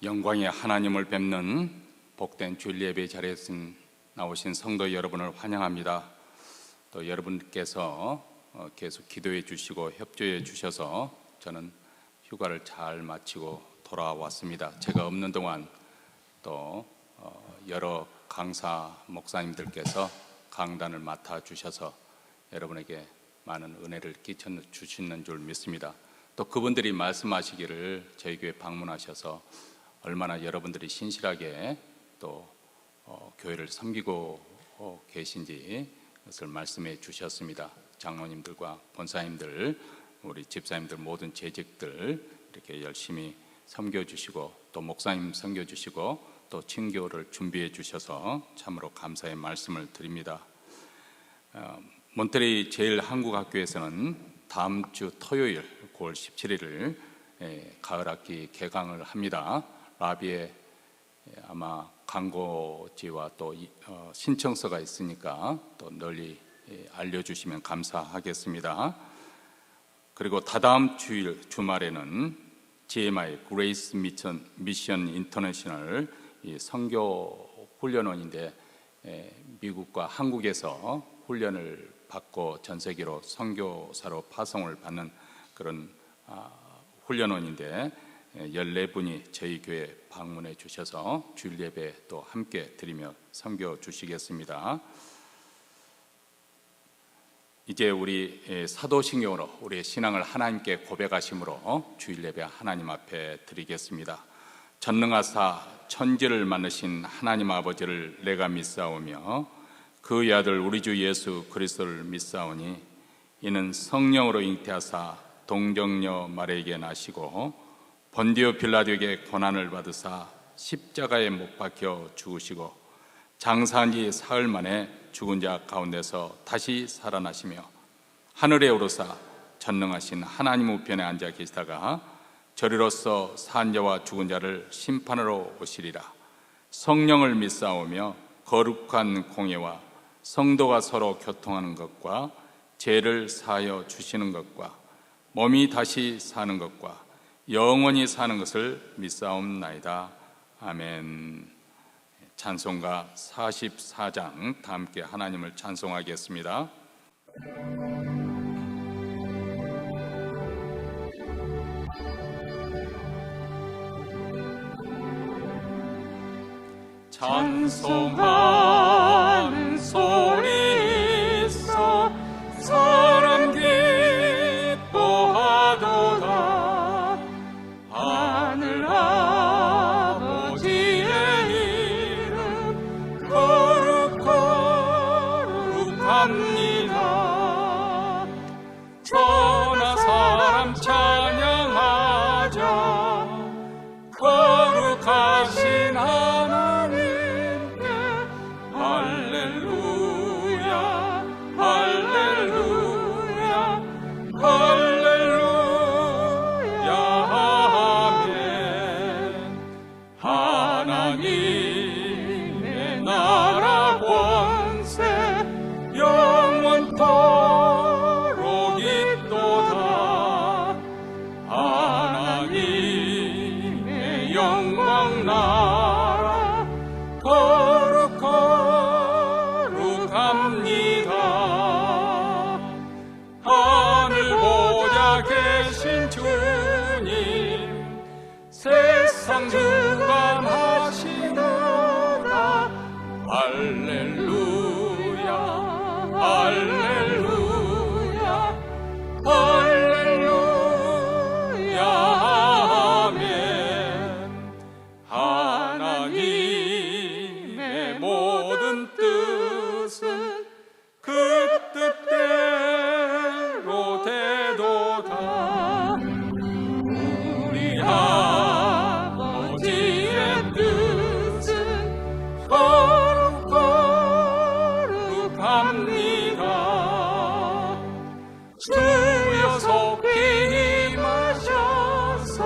영광의 하나님을 뵙는 복된 주일 예배 자리에 나오신 성도 여러분을 환영합니다. 또 여러분께서 계속 기도해 주시고 협조해 주셔서 저는 휴가를 잘 마치고 돌아왔습니다. 제가 없는 동안 또 여러 강사 목사님들께서 강단을 맡아 주셔서 여러분에게 많은 은혜를 끼쳐 주시는 줄 믿습니다. 또 그분들이 말씀하시기를 저희 교회 방문하셔서 얼마나 여러분들이 신실하게 또 교회를 섬기고 계신지 그것을 말씀해 주셨습니다. 장로님들과 권사님들, 우리 집사님들, 모든 재직들 이렇게 열심히 섬겨주시고 또 목사님 섬겨주시고 또 친교를 준비해 주셔서 참으로 감사의 말씀을 드립니다. 몬테레이 제일한국학교에서는 다음 주 토요일 9월 17일을 가을학기 개강을 합니다. 라비에 아마 광고지와 또 신청서가 있으니까 또 널리 알려주시면 감사하겠습니다. 그리고 다다음 주일 주말에는 GMI 그레이스 미션 인터내셔널 선교 훈련원인데 미국과 한국에서 훈련을 받고 전 세계로 선교사로 파송을 받는 그런 훈련원인데 14분이 저희 교회 방문해 주셔서 주일 예배 또 함께 드리며 섬겨 주시겠습니다. 이제 우리 사도신경으로 우리의 신앙을 하나님께 고백하심으로 주일 예배 하나님 앞에 드리겠습니다. 전능하사 천지를 만드신 하나님 아버지를 내가 믿사오며 그의 아들 우리 주 예수 그리스도를 믿사오니 이는 성령으로 잉태하사 동정녀 마리아에게 나시고 본디오 빌라도에게 고난을 받으사 십자가에 못 박혀 죽으시고 장사한 지 사흘 만에 죽은 자 가운데서 다시 살아나시며 하늘에 오르사 전능하신 하나님 우편에 앉아 계시다가 저리로서 산 자와 죽은 자를 심판하러 오시리라. 성령을 믿사오며 거룩한 공예와 성도가 서로 교통하는 것과 죄를 사하여 주시는 것과 몸이 다시 사는 것과 영원히 사는 것을 믿사옵나이다. 아멘. 찬송가 44장 다 함께 하나님을 찬송하겠습니다. 찬송하는 소리 있어 사람 기뻐하도다. 하늘 아버지의 이름 거룩합니다. 천하 사람 찬양하자. 거룩하신 하나님께 할렐루야 할렐루야 할렐루야 아멘. 하나님의 나라 권세 영원토록 있도다. 하나님의 영광 나라 거룩합니다. 하늘 보좌 계신 주님 세상 주관하시도다. 할렐루야 할렐루야 할렐루야 아멘. 하나님의 모든 뜻은 그 뜻대로 되도다. 우리 아버지의 뜻은 거룩합니다. 주여 속히 임하셔서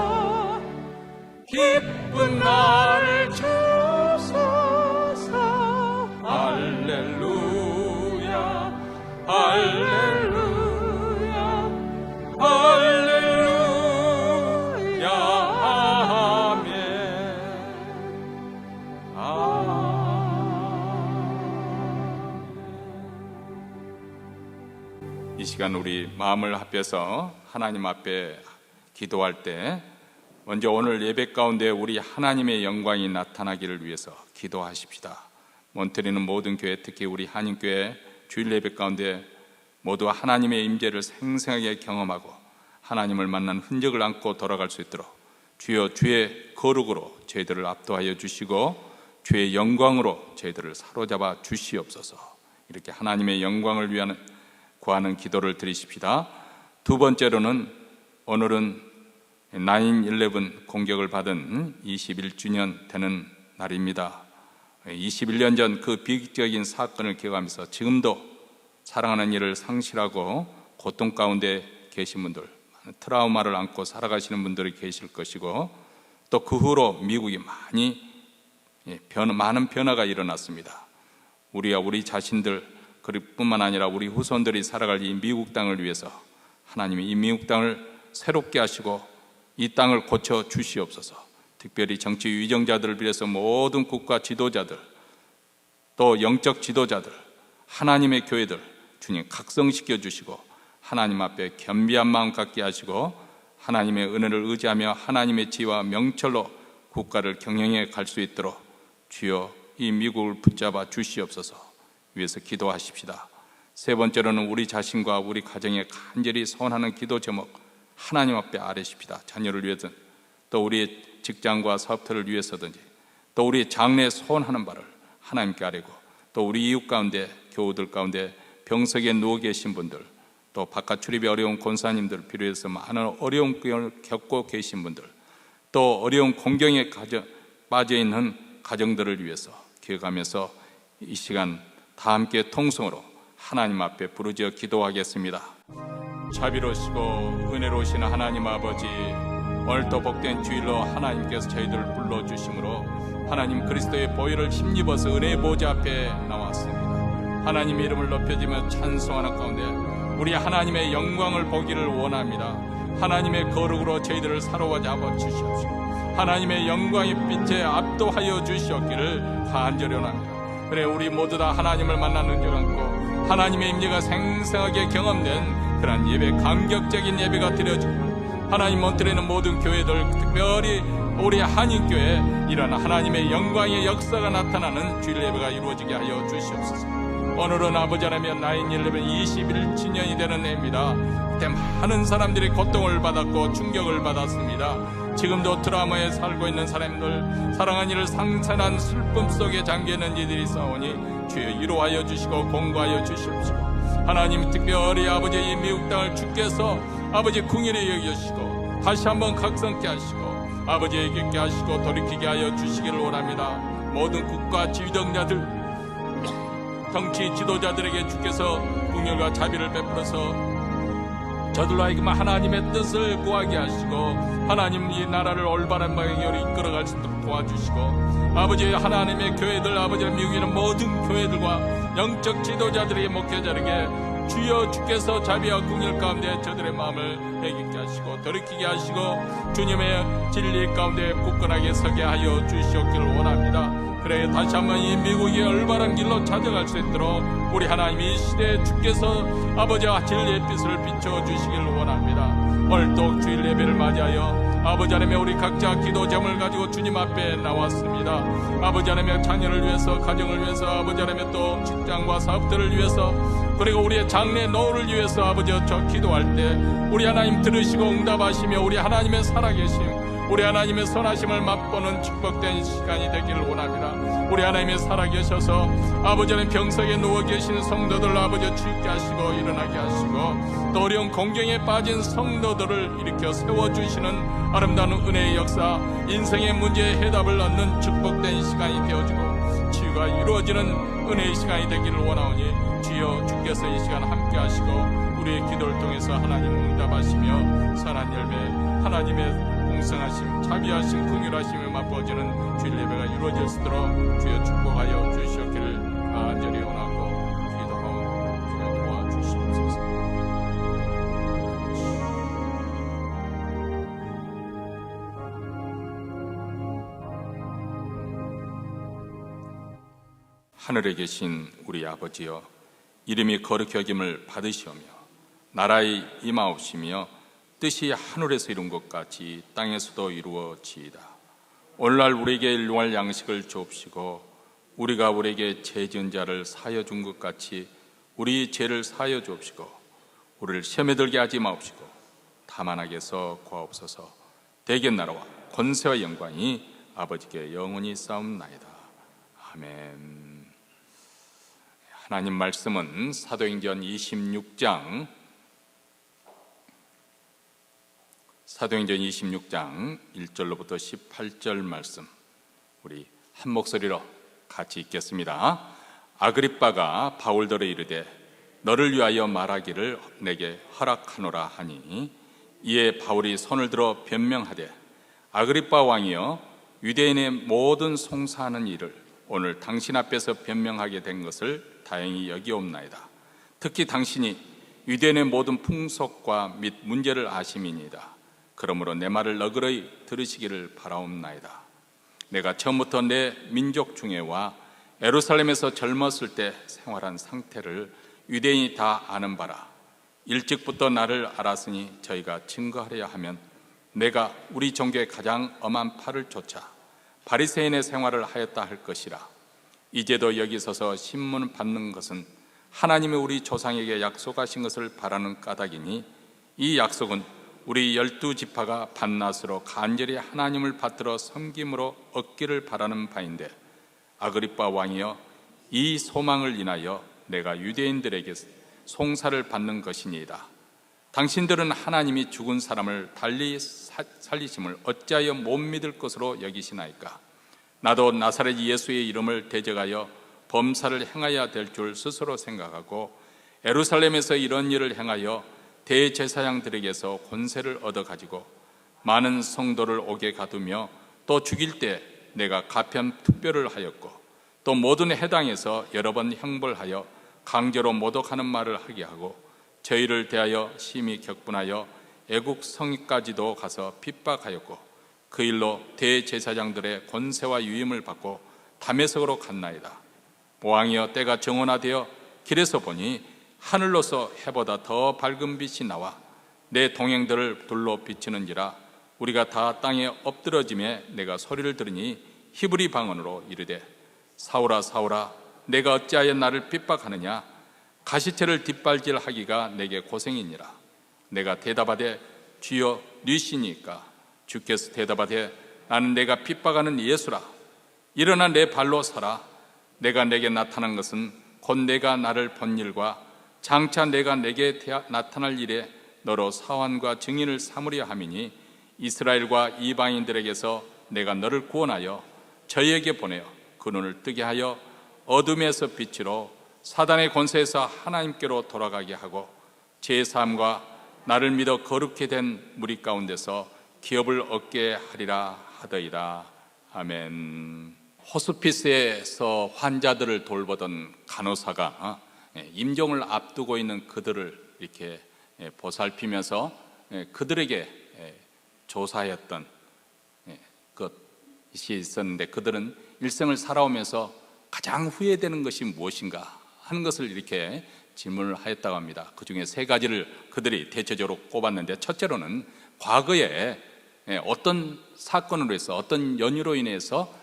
기쁜 날을 주소서. 할렐루야 할렐루야 할렐루야 아멘. 이 시간 우리 마음을 합해서 하나님 앞에 기도할 때 먼저 오늘 예배 가운데 우리 하나님의 영광이 나타나기를 위해서 기도하십시다. 몬트리는 모든 교회, 특히 우리 한인교회 주일 예배 가운데 모두 하나님의 임재를 생생하게 경험하고 하나님을 만난 흔적을 안고 돌아갈 수 있도록 주여 주의 거룩으로 저희들을 압도하여 주시고 주의 영광으로 저희들을 사로잡아 주시옵소서. 이렇게 하나님의 영광을 위한 구하는 기도를 드리십시다. 두 번째로는 오늘은 9/11 공격을 받은 21주년 되는 날입니다. 21년 전 그 비극적인 사건을 기억하면서 지금도 사랑하는 이를 상실하고 고통 가운데 계신 분들, 트라우마를 안고 살아가시는 분들이 계실 것이고, 또 그 후로 미국이 많은 변화가 일어났습니다. 우리와 우리 자신들 뿐만 아니라 우리 후손들이 살아갈 이 미국 땅을 위해서 하나님이 이 미국 땅을 새롭게 하시고 이 땅을 고쳐 주시옵소서. 특별히 정치 위정자들을 비롯해서 모든 국가 지도자들, 또 영적 지도자들, 하나님의 교회들 주님 각성시켜 주시고 하나님 앞에 겸비한 마음 갖게 하시고 하나님의 은혜를 의지하며 하나님의 지혜와 명철로 국가를 경영해 갈 수 있도록 주여 이 미국을 붙잡아 주시옵소서. 위해서 기도하십시다. 세 번째로는 우리 자신과 우리 가정에 간절히 소원하는 기도 제목 하나님 앞에 아뢰십시다. 자녀를 위해서든 또 우리의 직장과 사업터를 위해서든지 또 우리의 장래에 소원하는 바를 하나님께 아뢰고, 또 우리 이웃 가운데 교우들 가운데 병석에 누워 계신 분들, 또 바깥 출입이 어려운 권사님들 비롯해서 많은 어려움을 겪고 계신 분들, 또 어려운 공경에 빠져있는 가정들을 위해서 기억하면서 이 시간 다 함께 통성으로 하나님 앞에 부르짖어 기도하겠습니다. 자비로우시고 은혜로우신 하나님 아버지, 오늘도 복된 주일로 하나님께서 저희들을 불러주심으로 하나님 그리스도의 보혈을 힘입어서 은혜의 보좌 앞에 나왔습니다. 하나님의 이름을 높여지며 찬송하는 가운데 우리 하나님의 영광을 보기를 원합니다. 하나님의 거룩으로 저희들을 사로잡아 주시옵시고 하나님의 영광의 빛에 압도하여 주시옵기를 간절히 원합니다. 그래 우리 모두 다 하나님을 만나는 줄 안고 하나님의 임재가 생생하게 경험된 그런 예배, 감격적인 예배가 드려지고 하나님 몬트리는 모든 교회들, 특별히 우리 한인교회 이런 하나님의 영광의 역사가 나타나는 주일 예배가 이루어지게 하여 주시옵소서. 오늘은 아버지 하나님 9/11 21주년이 되는 해입니다. 그때 많은 사람들이 고통을 받았고 충격을 받았습니다. 지금도 트라우마에 살고 있는 사람들, 사랑한 이를 상처난 슬픔 속에 잠겨있는 이들이 싸우니 주여 위로하여 주시고 공부하여 주시옵시고 하나님 특별히 아버지 이 미국 땅을 주께서 아버지 긍휼히 여기시고 다시 한번 각성케 하시고 아버지 애기게 하시고 돌이키게 하여 주시기를 원합니다. 모든 국가 지휘정자들, 정치 지도자들에게 주께서 긍휼과 자비를 베풀어서 저들로 하여금 하나님의 뜻을 구하게 하시고 하나님 이 나라를 올바른 방향으로 이끌어갈 수 있도록 도와주시고 아버지 하나님의 교회들, 아버지 미국에 있는 모든 교회들과 영적 지도자들에게 목회자에게 주여 주께서 자비와 긍휼 가운데 저들의 마음을 애기게 하시고 돌이키게 하시고 주님의 진리 가운데 굳건하게 서게 하여 주시옵기를 원합니다. 그래 다시 한번 이 미국이 올바른 길로 찾아갈 수 있도록 우리 하나님 이 시대에 주께서 아버지와 진리의 빛을 비춰주시기를 원합니다. 오늘 또 주일 예배를 맞이하여 아버지 하나님의 우리 각자 기도 제목을 가지고 주님 앞에 나왔습니다. 아버지 하나님의 자녀를 위해서, 가정을 위해서, 아버지 하나님의 또 직장과 사업들을 위해서, 그리고 우리의 장래 노후를 위해서 아버지 저 기도할 때 우리 하나님 들으시고 응답하시며 우리 하나님의 살아계심, 우리 하나님의 선하심을 맛보는 축복된 시간이 되기를 원합니다. 우리 하나님의 살아계셔서 아버지 하나님 병석에 누워 계신 성도들 아버지 치유케 하시고 일어나게 하시고 또 어려운 공경에 빠진 성도들을 일으켜 세워주시는 아름다운 은혜의 역사, 인생의 문제에 해답을 얻는 축복된 시간이 되어지고 치유가 이루어지는 은혜의 시간이 되기를 원하오니 주여 주께서 이 시간 함께 하시고 우리의 기도를 통해서 하나님 응답하시며 선한 열매, 하나님의 공성하심, 자비하심, 긍휼하심을 맛보아지는 주일 예배가 이루어질 수 있도록 주여 축복하여 주시옵기를 간절히 원하고 기도하오. 주여 도와주시옵소서. 하늘에 계신 우리 아버지여, 이름이 거룩히 여김을 받으시오며 나라의 임하옵시며 뜻이 하늘에서 이룬 것 같이 땅에서도 이루어지이다. 오늘날 우리에게 일용할 양식을 주옵시고 우리가 우리에게 죄 지은 자를 사하여 준 것 같이 우리 죄를 사하여 주옵시고 우리를 시험에 들게 하지 마옵시고 다만 악에서 구하옵소서. 대개 나라와 권세와 영광이 아버지께 영원히 쌓옵나이다. 아멘. 하나님 말씀은 사도행전 26장 1절로부터 18절 말씀, 우리 한 목소리로 같이 읽겠습니다. 아그리빠가 바울더러 이르되 너를 위하여 말하기를 내게 허락하노라 하니, 이에 바울이 손을 들어 변명하되 아그리빠 왕이여, 유대인의 모든 송사하는 일을 오늘 당신 앞에서 변명하게 된 것을 다행히 여기옵나이다. 특히 당신이 유대인의 모든 풍속과 및 문제를 아심이니이다. 그러므로 내 말을 너그러이 들으시기를 바라옵나이다. 내가 처음부터 내 민족 중에와 예루살렘에서 젊었을 때 생활한 상태를 유대인이 다 아는 바라. 일찍부터 나를 알았으니 저희가 증거하려 하면 내가 우리 종교의 가장 엄한 팔을 쫓아 바리새인의 생활을 하였다 할 것이라. 이제도 여기 서서 신문 받는 것은 하나님이 우리 조상에게 약속하신 것을 바라는 까닭이니, 이 약속은 우리 12지파가 밤낮으로 간절히 하나님을 받들어 섬김으로 얻기를 바라는 바인데, 아그리빠 왕이여, 이 소망을 인하여 내가 유대인들에게 송사를 받는 것이니이다. 당신들은 하나님이 죽은 사람을 달리 살리심을 어찌하여 못 믿을 것으로 여기시나이까? 나도 나사렛 예수의 이름을 대적하여 범사를 행하여야 될 줄 스스로 생각하고 예루살렘에서 이런 일을 행하여 대제사장들에게서 권세를 얻어가지고 많은 성도를 옥에 가두며 또 죽일 때 내가 가편 특별을 하였고, 또 모든 해당에서 여러 번 형벌하여 강제로 모독하는 말을 하게 하고, 저희를 대하여 심히 격분하여 애국 성까지도 가서 핍박하였고, 그 일로 대제사장들의 권세와 유임을 받고 다메섹으로 갔나이다. 왕이여, 때가 정원화되어 길에서 보니 하늘로서 해보다 더 밝은 빛이 나와 내 동행들을 둘러 비치는지라. 우리가 다 땅에 엎드러짐에 내가 소리를 들으니 히브리 방언으로 이르되 사울아 사울아, 내가 어찌하여 나를 핍박하느냐? 가시체를 뒷발질하기가 내게 고생이니라. 내가 대답하되 주여 누시니까? 주께서 대답하되 나는 내가 핍박하는 예수라. 일어나 내 발로 서라. 내가 내게 나타난 것은 곧 내가 나를 본 일과 장차 내가 내게 나타날 일에 너로 사환과 증인을 삼으려 함이니, 이스라엘과 이방인들에게서 내가 너를 구원하여 저희에게 보내어 그 눈을 뜨게 하여 어둠에서 빛으로 사단의 권세에서 하나님께로 돌아가게 하고, 제3과 나를 믿어 거룩히 된 무리 가운데서 기업을 얻게 하리라 하더이다. 아멘. 호스피스에서 환자들을 돌보던 간호사가 임종을 앞두고 있는 그들을 이렇게 보살피면서 그들에게 조사했던 것이 있었는데, 그들은 일생을 살아오면서 가장 후회되는 것이 무엇인가 하는 것을 이렇게 질문을 하였다고 합니다. 그 중에 세 가지를 그들이 대체적으로 꼽았는데, 첫째로는 과거에 어떤 사건으로 해서, 어떤 연유로 인해서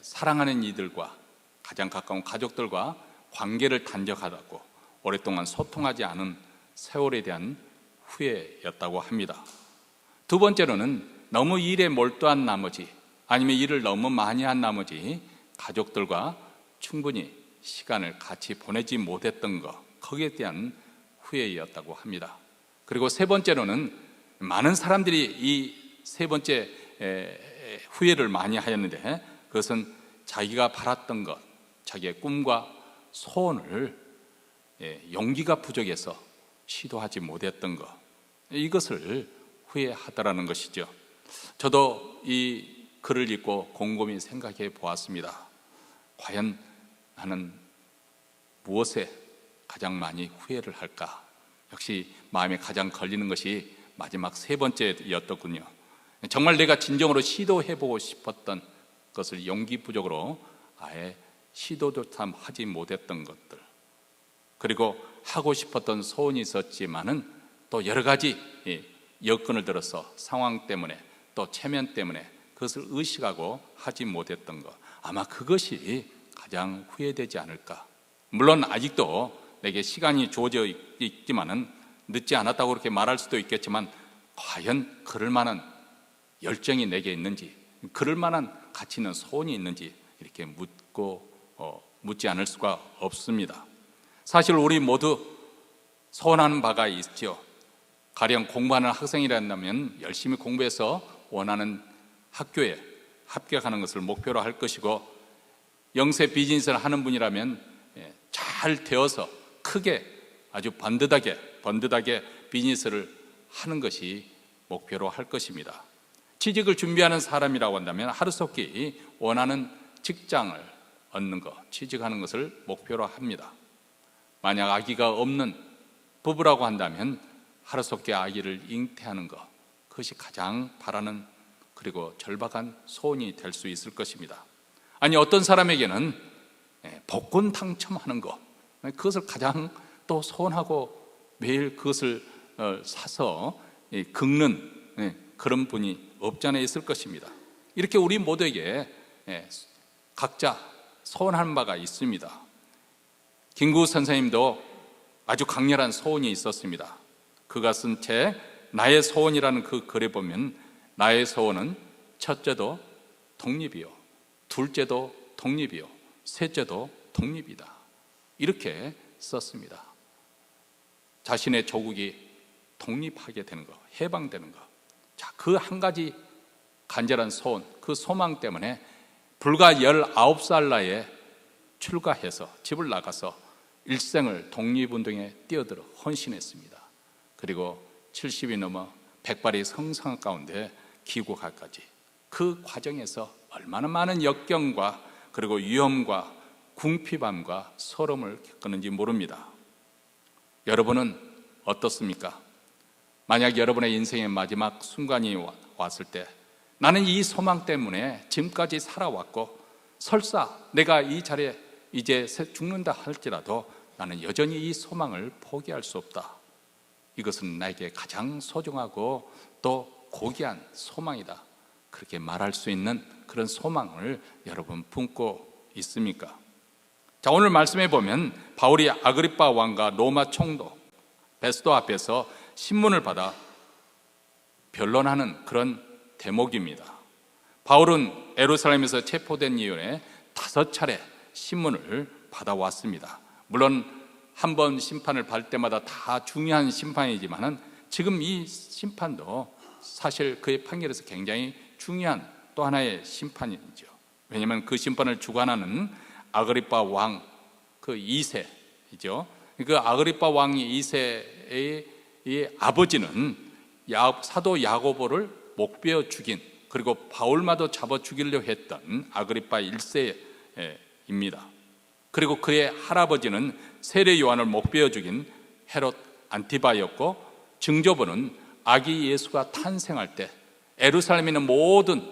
사랑하는 이들과 가장 가까운 가족들과 관계를 단절하고 오랫동안 소통하지 않은 세월에 대한 후회였다고 합니다. 두 번째로는 너무 일에 몰두한 나머지, 아니면 일을 너무 많이 한 나머지 가족들과 충분히 시간을 같이 보내지 못했던 것, 거기에 대한 후회였다고 합니다. 그리고 세 번째로는 많은 사람들이 이 세 번째 후회를 많이 하였는데, 그것은 자기가 바랐던 것, 자기의 꿈과 소원을 용기가 부족해서 시도하지 못했던 것, 이것을 후회하더라는 것이죠. 저도 이 글을 읽고 곰곰이 생각해 보았습니다. 과연 나는 무엇에 가장 많이 후회를 할까? 역시 마음에 가장 걸리는 것이 마지막 세 번째였더군요. 정말 내가 진정으로 시도해보고 싶었던 것을 용기 부족으로 아예 시도도 참 하지 못했던 것들, 그리고 하고 싶었던 소원이 있었지만은 또 여러 가지 여건을 들어서 상황 때문에 또 체면 때문에 그것을 의식하고 하지 못했던 것, 아마 그것이 가장 후회되지 않을까. 물론 아직도 내게 시간이 주어져 있지만은 늦지 않았다고 그렇게 말할 수도 있겠지만, 과연 그럴 만한 열정이 내게 있는지, 그럴 만한 가치 있는 소원이 있는지 이렇게 묻지 않을 수가 없습니다. 사실 우리 모두 소원하는 바가 있죠. 가령 공부하는 학생이란다면 열심히 공부해서 원하는 학교에 합격하는 것을 목표로 할 것이고, 영세 비즈니스를 하는 분이라면 잘 되어서 크게 아주 번듯하게 비즈니스를 하는 것이 목표로 할 것입니다. 취직을 준비하는 사람이라고 한다면 하루속히 원하는 직장을 얻는 것, 취직하는 것을 목표로 합니다. 만약 아기가 없는 부부라고 한다면 하루속히 아기를 잉태하는 것, 그것이 가장 바라는 그리고 절박한 소원이 될 수 있을 것입니다. 아니, 어떤 사람에게는 복권 당첨하는 것, 그것을 가장 또 소원하고 매일 그것을 사서 긁는 그런 분이 없지 않아 있을 것입니다. 이렇게 우리 모두에게 각자 소원하는 바가 있습니다. 김구 선생님도 아주 강렬한 소원이 있었습니다. 그가 쓴 책 나의 소원이라는 그 글에 보면, 나의 소원은 첫째도 독립이요, 둘째도 독립이요, 셋째도 독립이다, 이렇게 썼습니다. 자신의 조국이 독립하게 되는 것, 해방되는 것. 자, 그 한 가지 간절한 소원, 그 소망 때문에 불과 19살 나이에 출가해서 집을 나가서 일생을 독립운동에 뛰어들어 헌신했습니다. 그리고 70이 넘어 백발이 성상한 가운데 귀국하기까지, 그 과정에서 얼마나 많은 역경과 그리고 위험과 궁핍함과 서름을 겪었는지 모릅니다. 여러분은 어떻습니까? 만약 여러분의 인생의 마지막 순간이 왔을 때, 나는 이 소망 때문에 지금까지 살아왔고, 설사 내가 이 자리에 이제 죽는다 할지라도 나는 여전히 이 소망을 포기할 수 없다, 이것은 나에게 가장 소중하고 또 고귀한 소망이다, 그렇게 말할 수 있는 그런 소망을 여러분 품고 있습니까? 자, 오늘 말씀해 보면 바울이 아그리빠 왕과 로마 총독 베스도 앞에서 신문을 받아 변론하는 그런 대목입니다. 바울은 예루살렘에서 체포된 이후에 5차례 신문을 받아왔습니다. 물론 한 번 심판을 받을 때마다 다 중요한 심판이지만은 지금 이 심판도 사실 그의 판결에서 굉장히 중요한 또 하나의 심판이죠. 왜냐하면 그 심판을 주관하는 아그리빠 왕 그 2세이죠. 그 아그리빠 왕 2세의 아버지는 사도 야고보를 목베어 죽인, 그리고 바울마도 잡아 죽이려 했던 아그리빠 1세입니다. 그리고 그의 할아버지는 세례 요한을 목베어 죽인 헤롯 안티바였고, 증조부는 아기 예수가 탄생할 때 예루살렘에 있는 모든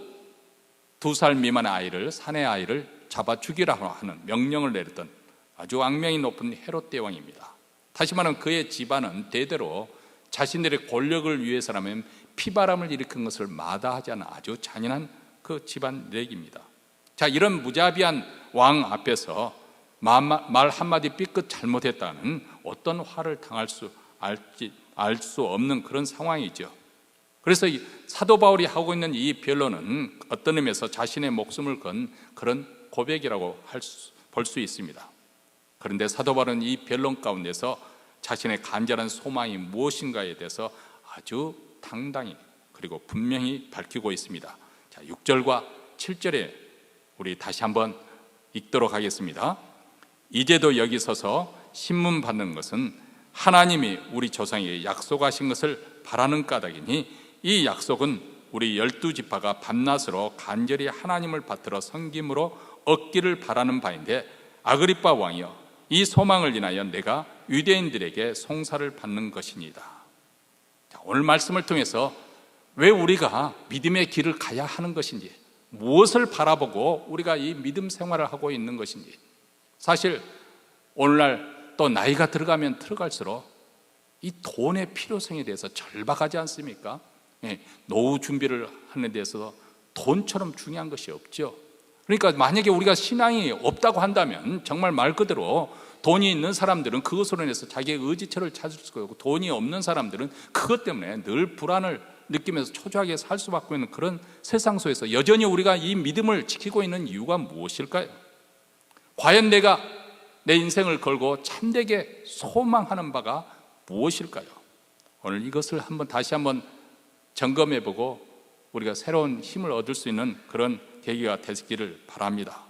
2살 미만의 아이를, 사내 아이를 잡아 죽이라고 하는 명령을 내렸던 아주 악명이 높은 헤롯 대왕입니다. 다시 말하면 그의 집안은 대대로 자신들의 권력을 위해서라면 피바람을 일으킨 것을 마다하지 않은 아주 잔인한 그 집안 내기입니다. 자, 이런 무자비한 왕 앞에서 말 한마디 삐끗 잘못했다는 어떤 화를 당할 수 알 수 없는 그런 상황이죠. 그래서 사도 바울이 하고 있는 이 변론은 어떤 의미에서 자신의 목숨을 건 그런 고백이라고 볼 수 있습니다. 그런데 사도 바울은 이 변론 가운데서 자신의 간절한 소망이 무엇인가에 대해서 아주 당당히 그리고 분명히 밝히고 있습니다. 자, 6절과 7절에 우리 다시 한번 읽도록 하겠습니다. 이제도 여기 서서 신문 받는 것은 하나님이 우리 조상에게 약속하신 것을 바라는 까닭이니, 이 약속은 우리 12지파가 밤낮으로 간절히 하나님을 받들어 섬김으로 얻기를 바라는 바인데, 아그리빠 왕이여, 이 소망을 인하여 내가 유대인들에게 송사를 받는 것이니이다. 오늘 말씀을 통해서 왜 우리가 믿음의 길을 가야 하는 것인지, 무엇을 바라보고 우리가 이 믿음 생활을 하고 있는 것인지, 사실 오늘날 또 나이가 들어가면 들어갈수록 이 돈의 필요성에 대해서 절박하지 않습니까? 노후 준비를 하는 데서 돈처럼 중요한 것이 없죠. 그러니까 만약에 우리가 신앙이 없다고 한다면 정말 말 그대로 돈이 있는 사람들은 그것으로 인해서 자기의 의지처를 찾을 수가 있고, 돈이 없는 사람들은 그것 때문에 늘 불안을 느끼면서 초조하게 살 수밖에 없는 그런 세상 속에서 여전히 우리가 이 믿음을 지키고 있는 이유가 무엇일까요? 과연 내가 내 인생을 걸고 참되게 소망하는 바가 무엇일까요? 오늘 이것을 다시 한번 점검해보고 우리가 새로운 힘을 얻을 수 있는 그런 계기가 되기를 바랍니다.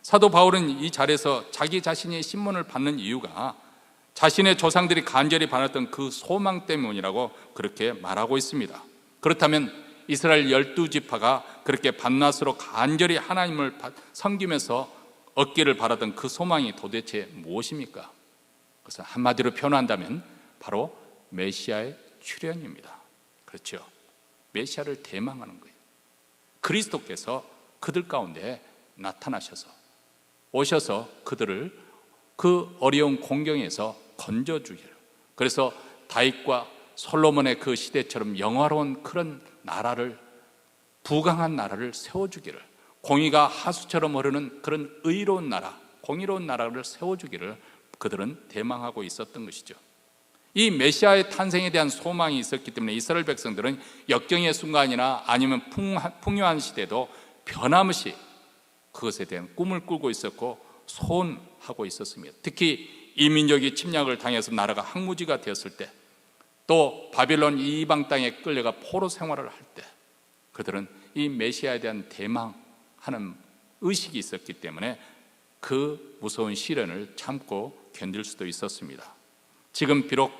사도 바울은 이 자리에서 자기 자신의 신문을 받는 이유가 자신의 조상들이 간절히 바랐던 그 소망 때문이라고 그렇게 말하고 있습니다. 그렇다면 이스라엘 12지파가 그렇게 밤낮으로 간절히 하나님을 섬기면서 얻기를 바라던 그 소망이 도대체 무엇입니까? 그것은 한마디로 표현한다면 바로 메시아의 출현입니다. 그렇죠? 메시아를 대망하는 거예요. 그리스도께서 그들 가운데 나타나셔서 오셔서 그들을 그 어려운 공경에서 건져주기를, 그래서 다윗과 솔로몬의 그 시대처럼 영화로운 그런 나라를, 부강한 나라를 세워주기를, 공의가 하수처럼 흐르는 그런 의로운 나라, 공의로운 나라를 세워주기를 그들은 대망하고 있었던 것이죠. 이 메시아의 탄생에 대한 소망이 있었기 때문에 이스라엘 백성들은 역경의 순간이나 아니면 풍요한 시대도 변함없이 그것에 대한 꿈을 꾸고 있었고 소원하고 있었습니다. 특히 이 민족이 침략을 당해서 나라가 항무지가 되었을 때, 또 바빌론 이방 땅에 끌려가 포로 생활을 할 때 그들은 이 메시아에 대한 대망하는 의식이 있었기 때문에 그 무서운 시련을 참고 견딜 수도 있었습니다. 지금 비록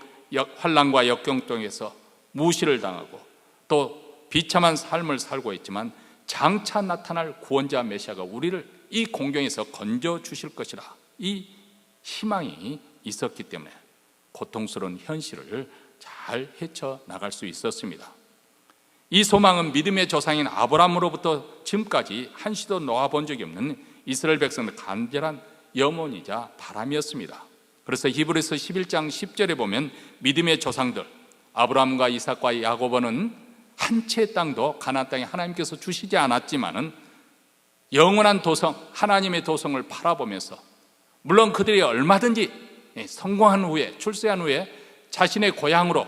환난과 역경 속에서 무시를 당하고 또 비참한 삶을 살고 있지만 장차 나타날 구원자 메시아가 우리를 이 공경에서 건져주실 것이라, 이 희망이 있었기 때문에 고통스러운 현실을 잘 헤쳐나갈 수 있었습니다. 이 소망은 믿음의 조상인 아브라함으로부터 지금까지 한시도 놓아본 적이 없는 이스라엘 백성의 간절한 염원이자 바람이었습니다. 그래서 히브리서 11장 10절에 보면 믿음의 조상들 아브라함과 이삭과 야고보는 한 채의 땅도 가나안 땅에 하나님께서 주시지 않았지만은 영원한 도성, 하나님의 도성을 바라보면서, 물론 그들이 얼마든지 성공한 후에, 출세한 후에 자신의 고향으로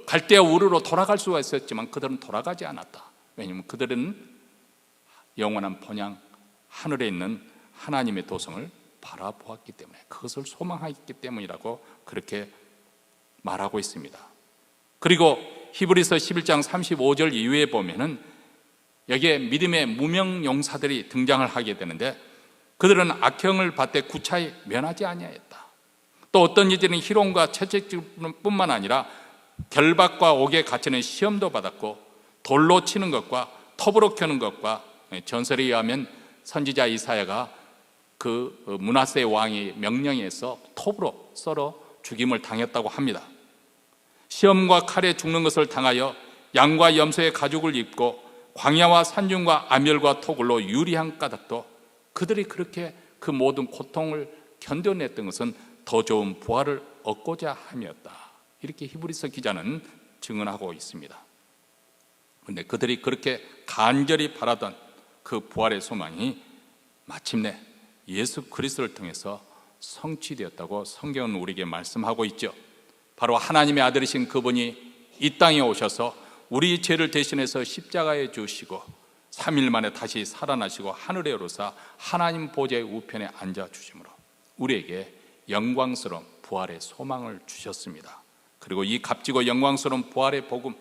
갈대아 우르로 돌아갈 수가 있었지만 그들은 돌아가지 않았다. 왜냐하면 그들은 영원한 본향, 하늘에 있는 하나님의 도성을 바라보았기 때문에, 그것을 소망했기 때문이라고 그렇게 말하고 있습니다. 그리고 히브리서 11장 35절 이후에 보면은 여기에 믿음의 무명 용사들이 등장을 하게 되는데, 그들은 악형을 받되 구차히 면하지 아니하였다. 또 어떤 이들은 희롱과 채찍뿐만 아니라 결박과 옥에 갇히는 시험도 받았고, 돌로 치는 것과 톱으로 켜는 것과, 전설에 의하면 선지자 이사야가 그 므낫세 왕의 명령에서 톱으로 썰어 죽임을 당했다고 합니다. 시험과 칼에 죽는 것을 당하여 양과 염소의 가죽을 입고 광야와 산중과 암열과 토굴로 유리한 까닭도 그들이 그렇게 그 모든 고통을 견뎌냈던 것은 더 좋은 부활을 얻고자 함이었다. 이렇게 히브리서 기자는 증언하고 있습니다. 그런데 그들이 그렇게 간절히 바라던 그 부활의 소망이 마침내 예수 그리스도를 통해서 성취되었다고 성경은 우리에게 말씀하고 있죠. 바로 하나님의 아들이신 그분이 이 땅에 오셔서 우리 죄를 대신해서 십자가에 주시고 3일 만에 다시 살아나시고 하늘에 오르사 하나님 보좌의 우편에 앉아주심으로 우리에게 영광스러운 부활의 소망을 주셨습니다. 그리고 이 값지고 영광스러운 부활의 복음,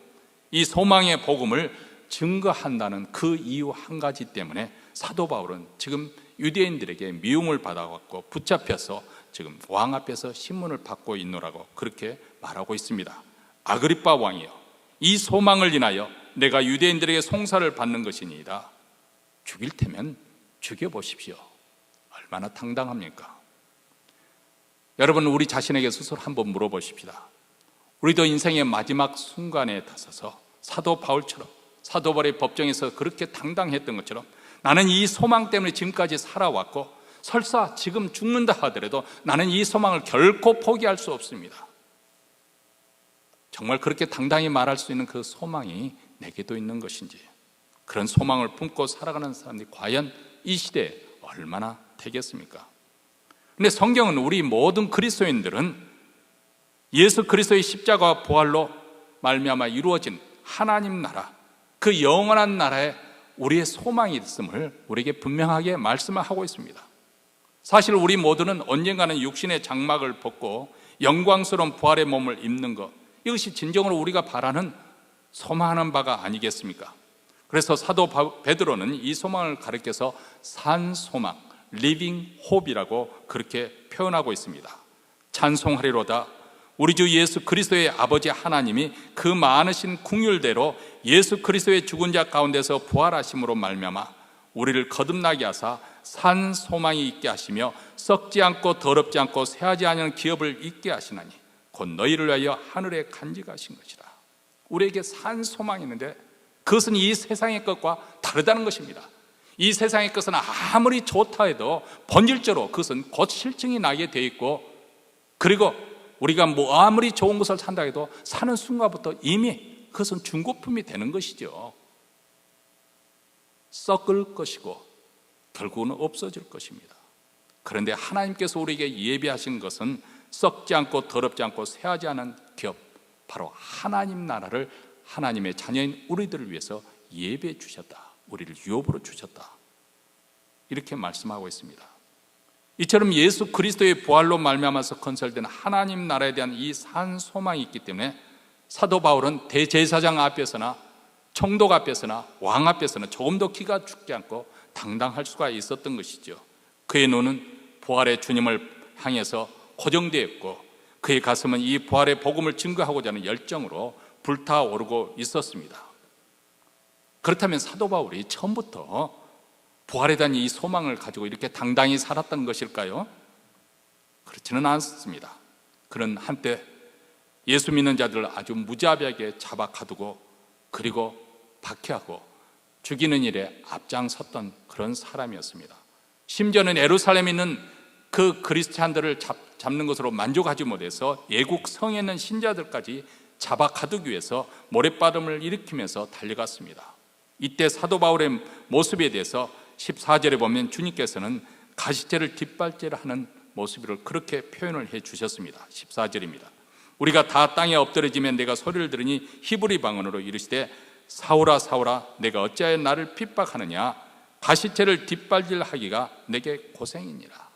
이 소망의 복음을 증거한다는 그 이유 한 가지 때문에 사도 바울은 지금 유대인들에게 미움을 받아왔고 붙잡혀서 지금 왕 앞에서 신문을 받고 있노라고 그렇게 말하고 있습니다. 아그리빠 왕이여, 이 소망을 인하여 내가 유대인들에게 송사를 받는 것이니이다. 죽일 테면 죽여보십시오. 얼마나 당당합니까? 여러분, 우리 자신에게 스스로 한번 물어보십시다. 우리도 인생의 마지막 순간에 다서서 사도 바울처럼, 사도 바울의 법정에서 그렇게 당당했던 것처럼 나는 이 소망 때문에 지금까지 살아왔고 설사 지금 죽는다 하더라도 나는 이 소망을 결코 포기할 수 없습니다. 정말 그렇게 당당히 말할 수 있는 그 소망이 내게도 있는 것인지, 그런 소망을 품고 살아가는 사람들이 과연 이 시대에 얼마나 되겠습니까? 근데 성경은 우리 모든 그리스도인들은 예수 그리스도의 십자가와 부활로 말미암아 이루어진 하나님 나라, 그 영원한 나라에 우리의 소망이 있음을 우리에게 분명하게 말씀을 하고 있습니다. 사실 우리 모두는 언젠가는 육신의 장막을 벗고 영광스러운 부활의 몸을 입는 것, 이것이 진정으로 우리가 바라는 소망하는 바가 아니겠습니까? 그래서 사도 베드로는 이 소망을 가리켜서 산소망, 리빙 홉이라고 그렇게 표현하고 있습니다. 찬송하리로다. 우리 주 예수 그리스도의 아버지 하나님이 그 많으신 긍휼대로 예수 그리스도의 죽은 자 가운데서 부활하심으로 말미암아 우리를 거듭나게 하사 산 소망이 있게 하시며 썩지 않고 더럽지 않고 쇠하지 않은 기업을 있게 하시나니 곧 너희를 위하여 하늘에 간직하신 것이라. 우리에게 산 소망이 있는데 그것은 이 세상의 것과 다르다는 것입니다. 이 세상의 것은 아무리 좋다 해도 본질적으로 그것은 곧 실증이 나게 돼 있고, 그리고 우리가 뭐 아무리 좋은 것을 산다 해도 사는 순간부터 이미 그것은 중고품이 되는 것이죠. 썩을 것이고 결국은 없어질 것입니다. 그런데 하나님께서 우리에게 예비하신 것은 썩지 않고 더럽지 않고 쇠하지 않은 기업, 바로 하나님 나라를 하나님의 자녀인 우리들을 위해서 예배해 주셨다, 우리를 유업으로 주셨다, 이렇게 말씀하고 있습니다. 이처럼 예수 그리스도의 부활로 말미암아서 건설된 하나님 나라에 대한 이 산 소망이 있기 때문에 사도 바울은 대제사장 앞에서나 총독 앞에서나 왕 앞에서는 조금 더 기가 죽지 않고 당당할 수가 있었던 것이죠. 그의 눈은 부활의 주님을 향해서 고정되어 있고 그의 가슴은 이 부활의 복음을 증거하고자 하는 열정으로 불타오르고 있었습니다. 그렇다면 사도 바울이 처음부터 부활에 대한 이 소망을 가지고 이렇게 당당히 살았던 것일까요? 그렇지는 않습니다. 그는 한때 예수 믿는 자들을 아주 무자비하게 잡아 가두고 그리고 박해하고 죽이는 일에 앞장섰던 그런 사람이었습니다. 심지어는 예루살렘에 있는 그 그리스찬들을 잡는 것으로 만족하지 못해서 예국 성에 있는 신자들까지 잡아 가두기 위해서 모래바람을 일으키면서 달려갔습니다. 이때 사도 바울의 모습에 대해서 14절에 보면 주님께서는 가시체를 뒷발질하는 모습을 그렇게 표현을 해 주셨습니다. 14절입니다. 우리가 다 땅에 엎드러지면 내가 소리를 들으니 히브리 방언으로 이르시되 사울아 사울아 내가 어찌하여 나를 핍박하느냐, 가시체를 뒷발질하기가 내게 고생이니라.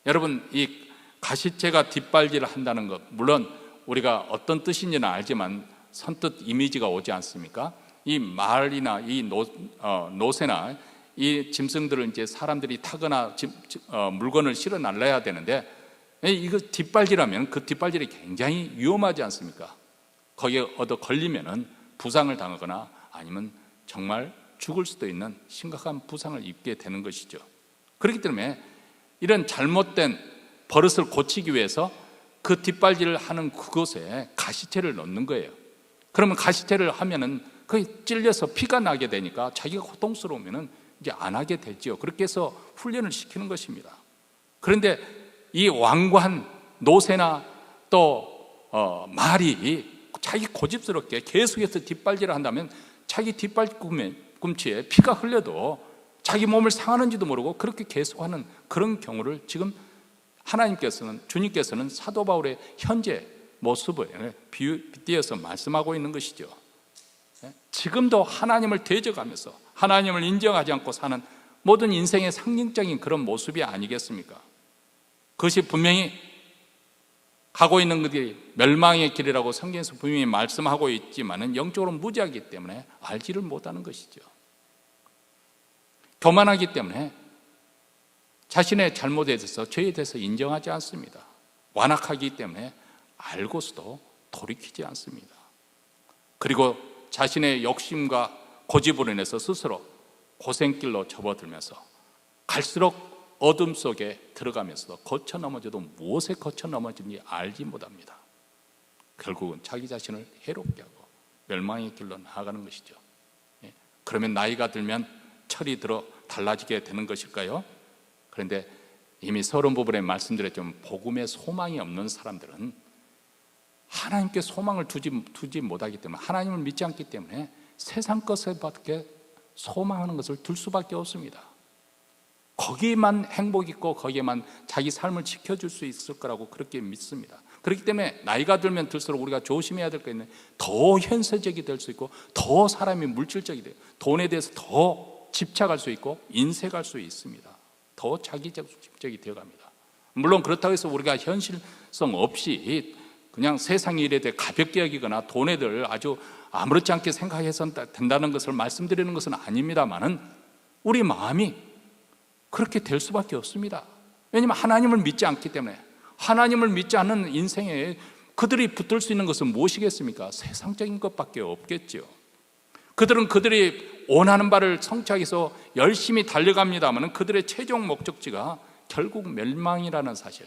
여러분, 이 가시체가 뒷발질을 한다는 것, 물론 우리가 어떤 뜻인지는 알지만 선뜻 이미지가 오지 않습니까? 이 말이나 이 노새나 이 짐승들을 이제 사람들이 타거나 물건을 실어 날라야 되는데, 이거 뒷발질하면 그 뒷발질이 굉장히 위험하지 않습니까? 거기에 얻어 걸리면은 부상을 당하거나 아니면 정말 죽을 수도 있는 심각한 부상을 입게 되는 것이죠. 그렇기 때문에 이런 잘못된 버릇을 고치기 위해서 그 뒷발질을 하는 그곳에 가시체를 넣는 거예요. 그러면 가시체를 하면은 거기 찔려서 피가 나게 되니까 자기가 고통스러우면은 이제 안 하게 되죠. 그렇게 해서 훈련을 시키는 것입니다. 그런데 이 왕관, 노새나 또 말이 자기 고집스럽게 계속해서 뒷발질을 한다면 자기 뒷발꿈치에 피가 흘려도 자기 몸을 상하는지도 모르고 그렇게 계속하는 그런 경우를 지금 하나님께서는, 주님께서는 사도 바울의 현재 모습을 빗대어서 말씀하고 있는 것이죠. 지금도 하나님을 대적하면서 하나님을 인정하지 않고 사는 모든 인생의 상징적인 그런 모습이 아니겠습니까? 그것이 분명히 가고 있는 것들이 멸망의 길이라고 성경에서 분명히 말씀하고 있지만은 영적으로 무지하기 때문에 알지를 못하는 것이죠. 교만하기 때문에 자신의 잘못에 대해서, 죄에 대해서 인정하지 않습니다. 완악하기 때문에 알고서도 돌이키지 않습니다. 그리고 자신의 욕심과 고집으로 인해서 스스로 고생길로 접어들면서 갈수록 어둠 속에 들어가면서도 거쳐 넘어져도 무엇에 거쳐 넘어지는지 알지 못합니다. 결국은 자기 자신을 해롭게 하고 멸망의 길로 나아가는 것이죠. 그러면 나이가 들면 철이 들어 달라지게 되는 것일까요? 그런데 이미 서론 부분에 말씀드렸지만 복음에 소망이 없는 사람들은 하나님께 소망을 두지 못하기 때문에, 하나님을 믿지 않기 때문에 세상 것에밖에 소망하는 것을 둘 수밖에 없습니다. 거기에만 행복 있고 거기에만 자기 삶을 지켜줄 수 있을 거라고 그렇게 믿습니다. 그렇기 때문에 나이가 들면 들수록 우리가 조심해야 될 거 있는, 더 현세적이 될 수 있고 더 사람이 물질적이 돼요. 돈에 대해서 더 집착할 수 있고 인색할 수 있습니다. 더 자기적이 되어갑니다. 물론 그렇다고 해서 우리가 현실성 없이 그냥 세상 일에 대해 가볍게 여기거나 돈에 대해 아주 아무렇지 않게 생각해서 된다는 것을 말씀드리는 것은 아닙니다만은, 우리 마음이 그렇게 될 수밖에 없습니다. 왜냐하면 하나님을 믿지 않기 때문에. 하나님을 믿지 않는 인생에 그들이 붙들 수 있는 것은 무엇이겠습니까? 세상적인 것밖에 없겠죠. 그들은 그들이 원하는 바를 성취하기 위해서 열심히 달려갑니다만 그들의 최종 목적지가 결국 멸망이라는 사실,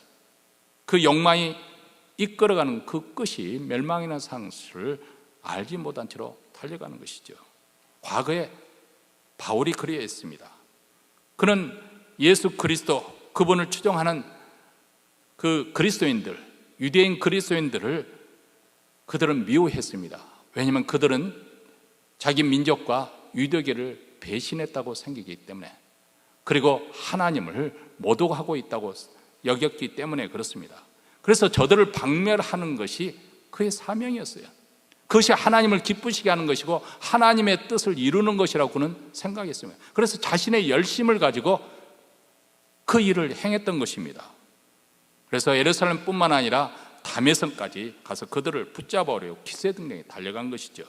그 욕망이 이끌어가는 그 끝이 멸망이라는 사실을 알지 못한 채로 달려가는 것이죠. 과거에 바울이 그리했습니다. 그는 예수 그리스도, 그분을 추종하는 그 그리스도인들, 유대인 그리스도인들을 그들은 미워했습니다. 왜냐하면 그들은 자기 민족과 유대교를 배신했다고 생기기 때문에, 그리고 하나님을 모독하고 있다고 여겼기 때문에 그렇습니다. 그래서 저들을 박멸하는 것이 그의 사명이었어요. 그것이 하나님을 기쁘시게 하는 것이고 하나님의 뜻을 이루는 것이라고 그는 생각했습니다. 그래서 자신의 열심을 가지고 그 일을 행했던 것입니다. 그래서 예루살렘뿐만 아니라 다메섹까지 가서 그들을 붙잡아오려고 기세등등에 달려간 것이죠.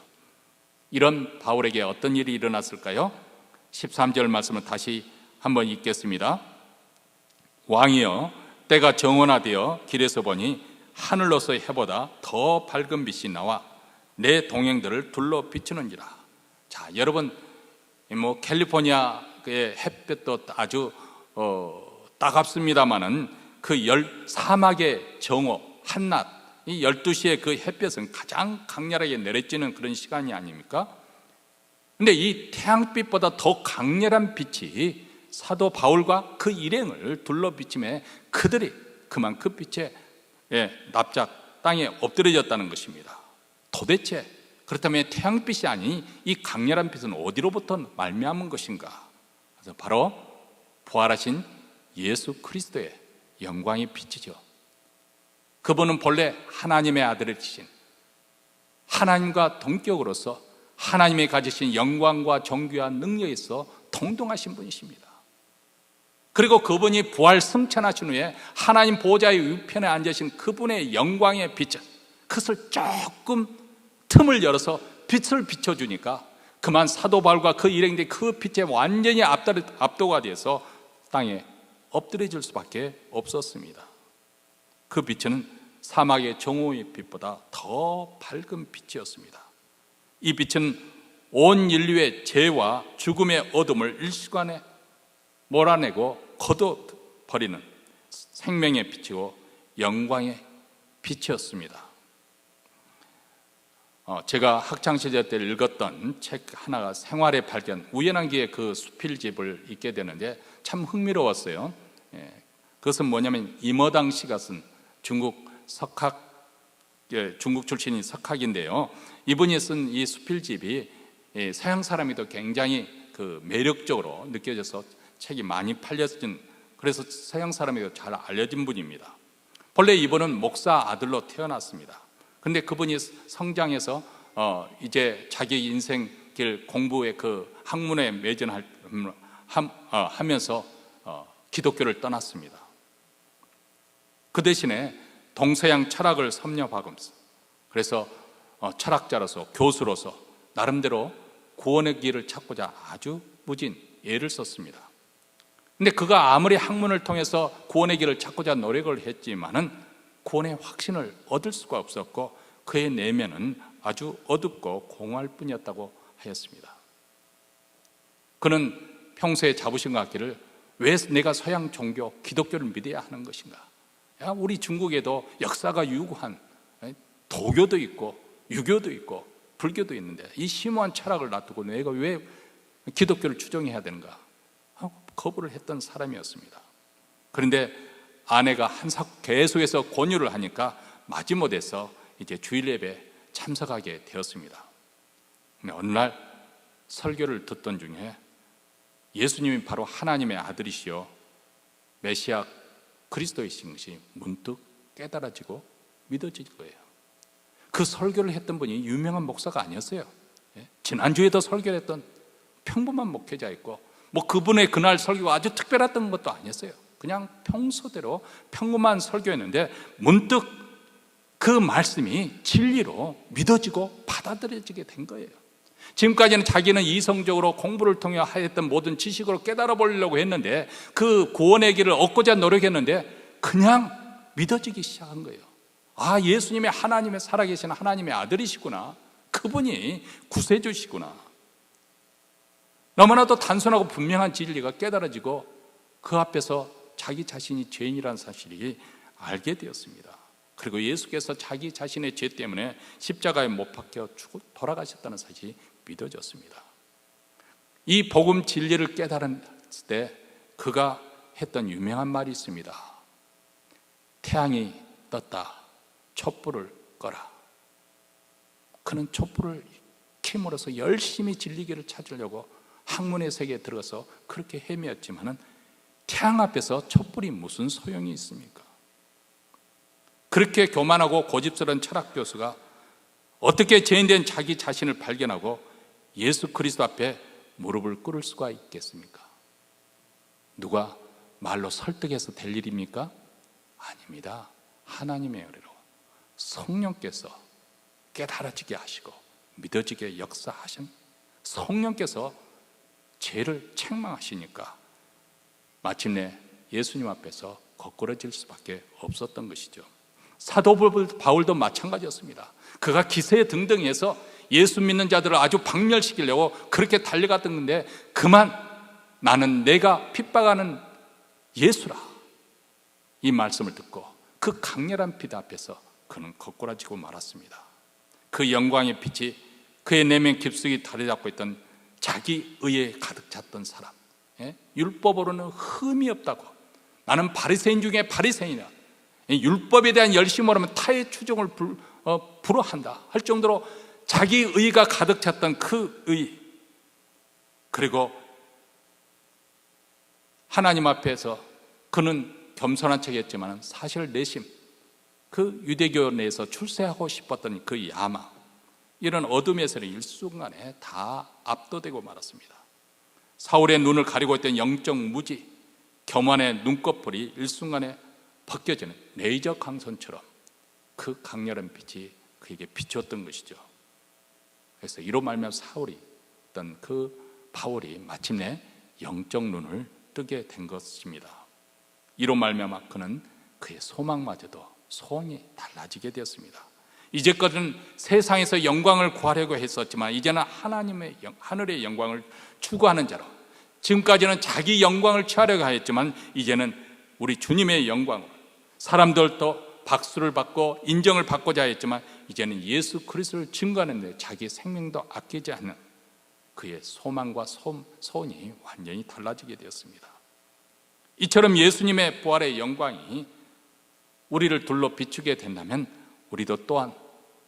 이런 바울에게 어떤 일이 일어났을까요? 13절 말씀을 다시 한번 읽겠습니다. 왕이여, 때가 정원화되어 길에서 보니 하늘로서의 해보다 더 밝은 빛이 나와 내 동행들을 둘러 비추는지라. 자, 여러분, 캘리포니아의 햇볕도 아주 따갑습니다만은 그 사막의 정오, 한낮, 이 12시에 그 햇볕은 가장 강렬하게 내려지는 그런 시간이 아닙니까? 근데 이 태양빛보다 더 강렬한 빛이 사도 바울과 그 일행을 둘러 비침에 그들이 그만큼 빛에 납작 땅에 엎드려졌다는 것입니다. 도대체 그렇다면 태양빛이 아닌 이 강렬한 빛은 어디로부터 말미암은 것인가? 그래서 바로 부활하신 예수 그리스도의 영광의 빛이죠. 그분은 본래 하나님의 아들이신, 하나님과 동격으로서 하나님이 가지신 영광과 존귀와 능력에서 동등하신 분이십니다. 그리고 그분이 부활 승천하신 후에 하나님 보좌의 우편에 앉으신 그분의 영광의 빛, 그것을 조금 틈을 열어서 빛을 비춰주니까 그만 사도 바울과 그 일행들이 그 빛에 완전히 압도가 돼서 땅에 엎드려질 수밖에 없었습니다. 그 빛은 사막의 정오의 빛보다 더 밝은 빛이었습니다. 이 빛은 온 인류의 죄와 죽음의 어둠을 일시간에 몰아내고 걷어버리는 생명의 빛이고 영광의 빛이었습니다. 제가 학창시절 때 읽었던 책 하나가 생활의 발견, 우연한 기회에 그 수필집을 읽게 되는데 참 흥미로웠어요. 그것은 뭐냐면 임어당 씨가 쓴 중국 출신인 석학인데요, 이분이 쓴 이 수필집이 서양 사람이도 굉장히 그 매력적으로 느껴져서 책이 많이 팔려진, 그래서 서양 사람에게 잘 알려진 분입니다. 본래 이분은 목사 아들로 태어났습니다. 그런데 그분이 성장해서 이제 자기 인생길 공부의 그 학문에 매진하면서 기독교를 떠났습니다. 그 대신에 동서양 철학을 섭렵하면서, 그래서 철학자로서 교수로서 나름대로 구원의 길을 찾고자 아주 무진 애를 썼습니다. 근데 그가 아무리 학문을 통해서 구원의 길을 찾고자 노력을 했지만은 구원의 확신을 얻을 수가 없었고 그의 내면은 아주 어둡고 공허할 뿐이었다고 하였습니다. 그는 평소에 자부심 갖기를, 왜 내가 서양 종교 기독교를 믿어야 하는 것인가? 우리 중국에도 역사가 유구한 도교도 있고 유교도 있고 불교도 있는데 이 심오한 철학을 놔두고 내가 왜 기독교를 추종해야 되는가 하고 거부를 했던 사람이었습니다. 그런데 아내가 계속해서 권유를 하니까 마지못해서 이제 주일 예배 참석하게 되었습니다. 근데 어느 날 설교를 듣던 중에 예수님이 바로 하나님의 아들이시요 메시아 그리스도이신 것이 문득 깨달아지고 믿어질 거예요. 그 설교를 했던 분이 유명한 목사가 아니었어요. 지난주에도 설교를 했던 평범한 목회자였고, 그분의 그날 설교가 아주 특별했던 것도 아니었어요. 그냥 평소대로 평범한 설교였는데 문득 그 말씀이 진리로 믿어지고 받아들여지게 된 거예요. 지금까지는 자기는 이성적으로 공부를 통해 하였던 모든 지식으로 깨달아 보려고 했는데, 그 구원의 길을 얻고자 노력했는데 그냥 믿어지기 시작한 거예요. 아, 예수님이 하나님의 살아계신 하나님의 아들이시구나, 그분이 구세주시구나. 너무나도 단순하고 분명한 진리가 깨달아지고 그 앞에서 자기 자신이 죄인이라는 사실이 알게 되었습니다. 그리고 예수께서 자기 자신의 죄 때문에 십자가에 못 박혀 돌아가셨다는 사실이 믿어졌습니다. 이 복음 진리를 깨달았을 때 그가 했던 유명한 말이 있습니다. 태양이 떴다, 촛불을 꺼라. 그는 촛불을 킴으로써 열심히 진리길을 찾으려고 학문의 세계에 들어가서 그렇게 헤매었지만은 태양 앞에서 촛불이 무슨 소용이 있습니까? 그렇게 교만하고 고집스러운 철학 교수가 어떻게 죄인된 자기 자신을 발견하고 예수 그리스도 앞에 무릎을 꿇을 수가 있겠습니까? 누가 말로 설득해서 될 일입니까? 아닙니다. 하나님의 은혜로 성령께서 깨달아지게 하시고 믿어지게 역사하신 성령께서 죄를 책망하시니까 마침내 예수님 앞에서 거꾸러질 수밖에 없었던 것이죠. 사도 바울도 마찬가지였습니다. 그가 기세에 등등해서 예수 믿는 자들을 아주 박멸시키려고 그렇게 달려갔던 건데, 그만 나는 내가 핍박하는 예수라, 이 말씀을 듣고 그 강렬한 빛 앞에서 그는 거꾸라지고 말았습니다. 그 영광의 빛이 그의 내면 깊숙이 자리 잡고 있던 자기 의에 가득 찼던 사람, 율법으로는 흠이 없다고, 나는 바리새인 중에 바리새인이다, 율법에 대한 열심으로 하면 타의 추종을 불허한다 할 정도로 자기 의가 가득 찼던 그 의, 그리고 하나님 앞에서 그는 겸손한 척했지만 사실 내심 그 유대교 내에서 출세하고 싶었던 그 야망, 이런 어둠에서는 일순간에 다 압도되고 말았습니다. 사울의 눈을 가리고 있던 영적 무지, 교만의 눈꺼풀이 일순간에 벗겨지는 레이저 광선처럼 그 강렬한 빛이 그에게 비추었던 것이죠. 그래서 이로 말미암아 사울이 어떤 그 바울이 마침내 영적 눈을 뜨게 된 것입니다. 이로 말미암아 그는 그의 소망마저도 소원이 달라지게 되었습니다. 이제까지는 세상에서 영광을 구하려고 했었지만 이제는 하늘의 영광을 추구하는 자로, 지금까지는 자기 영광을 취하려고 했지만 이제는 우리 주님의 영광을, 사람들도 박수를 받고 인정을 받고자 했지만 이제는 예수 그리스도를 증거하는 데 자기 생명도 아끼지 않는 그의 소망과 소원이 완전히 달라지게 되었습니다. 이처럼 예수님의 부활의 영광이 우리를 둘러 비추게 된다면 우리도 또한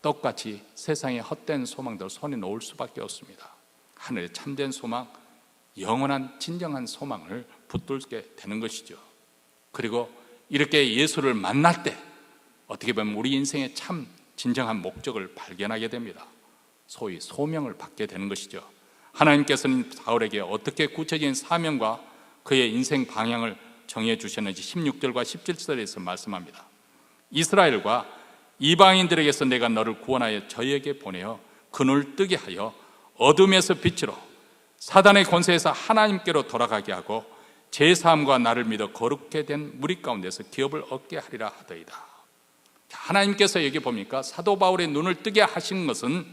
똑같이 세상의 헛된 소망들 손에 놓을 수밖에 없습니다. 하늘의 참된 소망, 영원한 진정한 소망을 붙들게 되는 것이죠. 그리고 이렇게 예수를 만날 때 어떻게 보면 우리 인생의 참 진정한 목적을 발견하게 됩니다. 소위 소명을 받게 되는 것이죠. 하나님께서는 바울에게 어떻게 구체적인 사명과 그의 인생 방향을 정해 주셨는지 16절과 17절에서 말씀합니다. 이스라엘과 이방인들에게서 내가 너를 구원하여 저에게 보내어 그 눈을 뜨게 하여 어둠에서 빛으로 사단의 권세에서 하나님께로 돌아가게 하고 제사함과 나를 믿어 거룩게 된 무리 가운데서 기업을 얻게 하리라 하더이다. 하나님께서 여기 보니까 사도 바울의 눈을 뜨게 하신 것은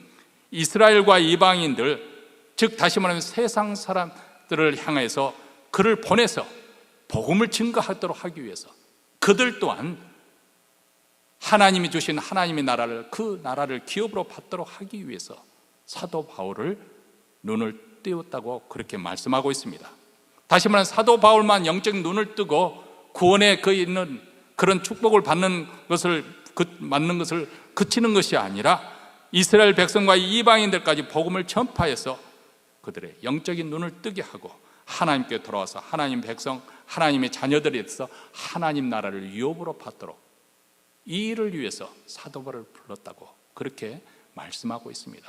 이스라엘과 이방인들, 즉 다시 말하면 세상 사람들을 향해서 그를 보내서 복음을 증거하도록 하기 위해서, 그들 또한 하나님이 주신 하나님의 나라를, 그 나라를 기업으로 받도록 하기 위해서 사도 바울을 눈을 띄웠다고 그렇게 말씀하고 있습니다. 다시 말하면 사도 바울만 영적 눈을 뜨고 구원에 그 있는 그런 축복을 받는 것을 맞는 것을 그치는 것이 아니라 이스라엘 백성과 이방인들까지 복음을 전파해서 그들의 영적인 눈을 뜨게 하고 하나님께 돌아와서 하나님 백성, 하나님의 자녀들이 돼서 하나님 나라를 유업으로 받도록 이 일을 위해서 사도 바울을 불렀다고 그렇게 말씀하고 있습니다.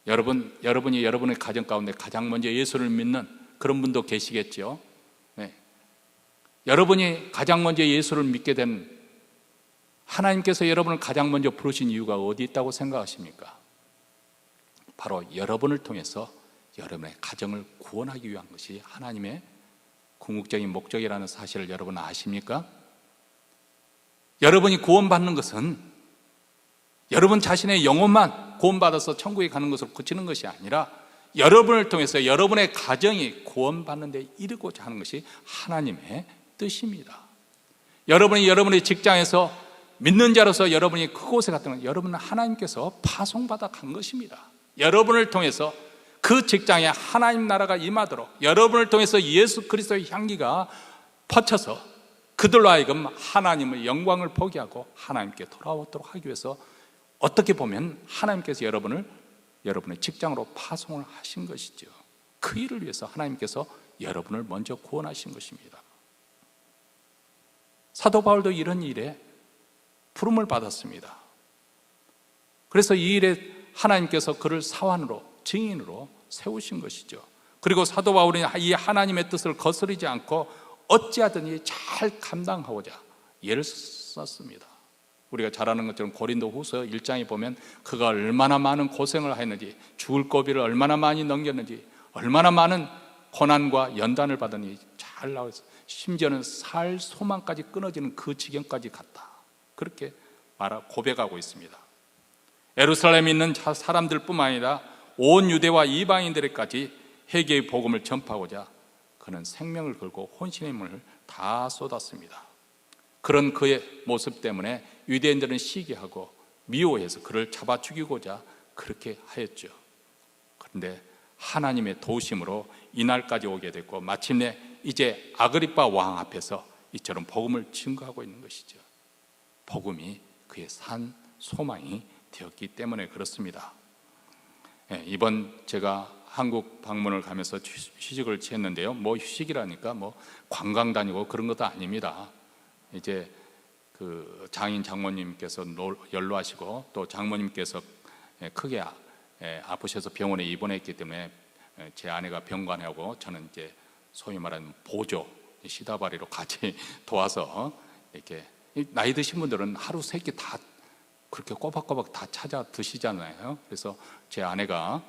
여러분이 여러분의 가정 가운데 가장 먼저 예수를 믿는 그런 분도 계시겠죠. 네. 여러분이 가장 먼저 예수를 믿게 된 하나님께서 여러분을 가장 먼저 부르신 이유가 어디 있다고 생각하십니까? 바로 여러분을 통해서 여러분의 가정을 구원하기 위한 것이 하나님의 궁극적인 목적이라는 사실을 여러분 아십니까? 여러분이 구원받는 것은 여러분 자신의 영혼만 구원받아서 천국에 가는 것으로 그치는 것이 아니라 여러분을 통해서 여러분의 가정이 구원받는 데 이르고자 하는 것이 하나님의 뜻입니다. 여러분이 여러분의 직장에서 믿는 자로서 여러분이 그곳에 갔던 건 여러분은 하나님께서 파송받아 간 것입니다. 여러분을 통해서 그 직장에 하나님 나라가 임하도록 여러분을 통해서 예수 그리스도의 향기가 퍼쳐서 그들로 하여금 하나님의 영광을 보게 하고 하나님께 돌아오도록 하기 위해서 어떻게 보면 하나님께서 여러분의 직장으로 파송을 하신 것이죠. 그 일을 위해서 하나님께서 여러분을 먼저 구원하신 것입니다. 사도 바울도 이런 일에 부름을 받았습니다. 그래서 이 일에 하나님께서 그를 사환으로, 증인으로 세우신 것이죠. 그리고 사도 바울이 이 하나님의 뜻을 거스르지 않고 어찌하든지 잘 감당하고자 애를 썼습니다. 우리가 잘 아는 것처럼 고린도 후서 1장에 보면 그가 얼마나 많은 고생을 했는지, 죽을 고비를 얼마나 많이 넘겼는지, 얼마나 많은 고난과 연단을 받으니 잘 나와서 심지어는 살 소망까지 끊어지는 그 지경까지 갔다, 그렇게 고백하고 있습니다. 예루살렘에 있는 사람들뿐만 아니라 온 유대와 이방인들에까지 회개의 복음을 전파하고자 그는 생명을 걸고 혼신의 힘을 다 쏟았습니다. 그런 그의 모습 때문에 유대인들은 시기하고 미워해서 그를 잡아 죽이고자 그렇게 하였죠. 그런데 하나님의 도우심으로 이날까지 오게 됐고 마침내 이제 아그리빠 왕 앞에서 이처럼 복음을 증거하고 있는 것이죠. 복음이 그의 산 소망이 되었기 때문에 그렇습니다. 이번 제가 한국 방문을 가면서 휴식을 취했는데요. 뭐 휴식이라니까 뭐 관광 다니고 그런 것도 아닙니다. 이제 그 장인 장모님께서 연로하시고 또 장모님께서 크게 아프셔서 병원에 입원했기 때문에 제 아내가 병간하고 저는 이제 소위 말하는 보조 시다바리로 같이 도와서 이렇게 나이 드신 분들은 하루 세 끼 다 그렇게 꼬박꼬박 다 찾아 드시잖아요. 그래서 제 아내가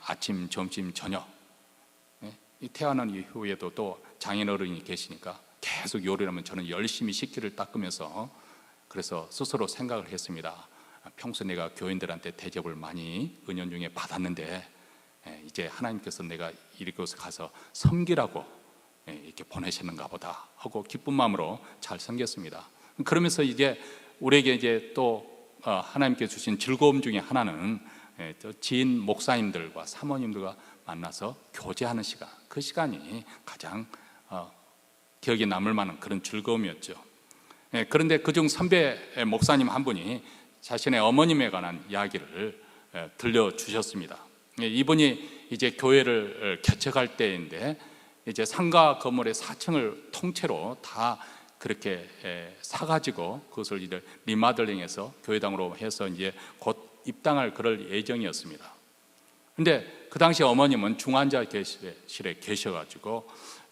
아침, 점심, 저녁 태어난 이후에도 또 장인어른이 계시니까 계속 요리를 하면 저는 열심히 식기를 닦으면서 그래서 스스로 생각을 했습니다. 평소 내가 교인들한테 대접을 많이 은연중에 받았는데 이제 하나님께서 내가 이곳에 가서 섬기라고 이렇게 보내시는가 보다 하고 기쁜 마음으로 잘 섬겼습니다. 그러면서 이제 우리에게 이제 또 하나님께 주신 즐거움 중에 하나는 지인 목사님들과 사모님들과 만나서 교제하는 시간, 그 시간이 가장 기억에 남을 만한 그런 즐거움이었죠. 그런데 그중 선배 목사님 한 분이 자신의 어머님에 관한 이야기를 들려주셨습니다. 이분이 이제 교회를 개척할 때인데 이제 상가 건물의 4층을 통째로 다 그렇게 사가지고 그것을 이제 리마들링해서 교회당으로 해서 이제 곧 입당할 그럴 예정이었습니다. 근데 그 당시 어머님은 중환자실에 계셔가지고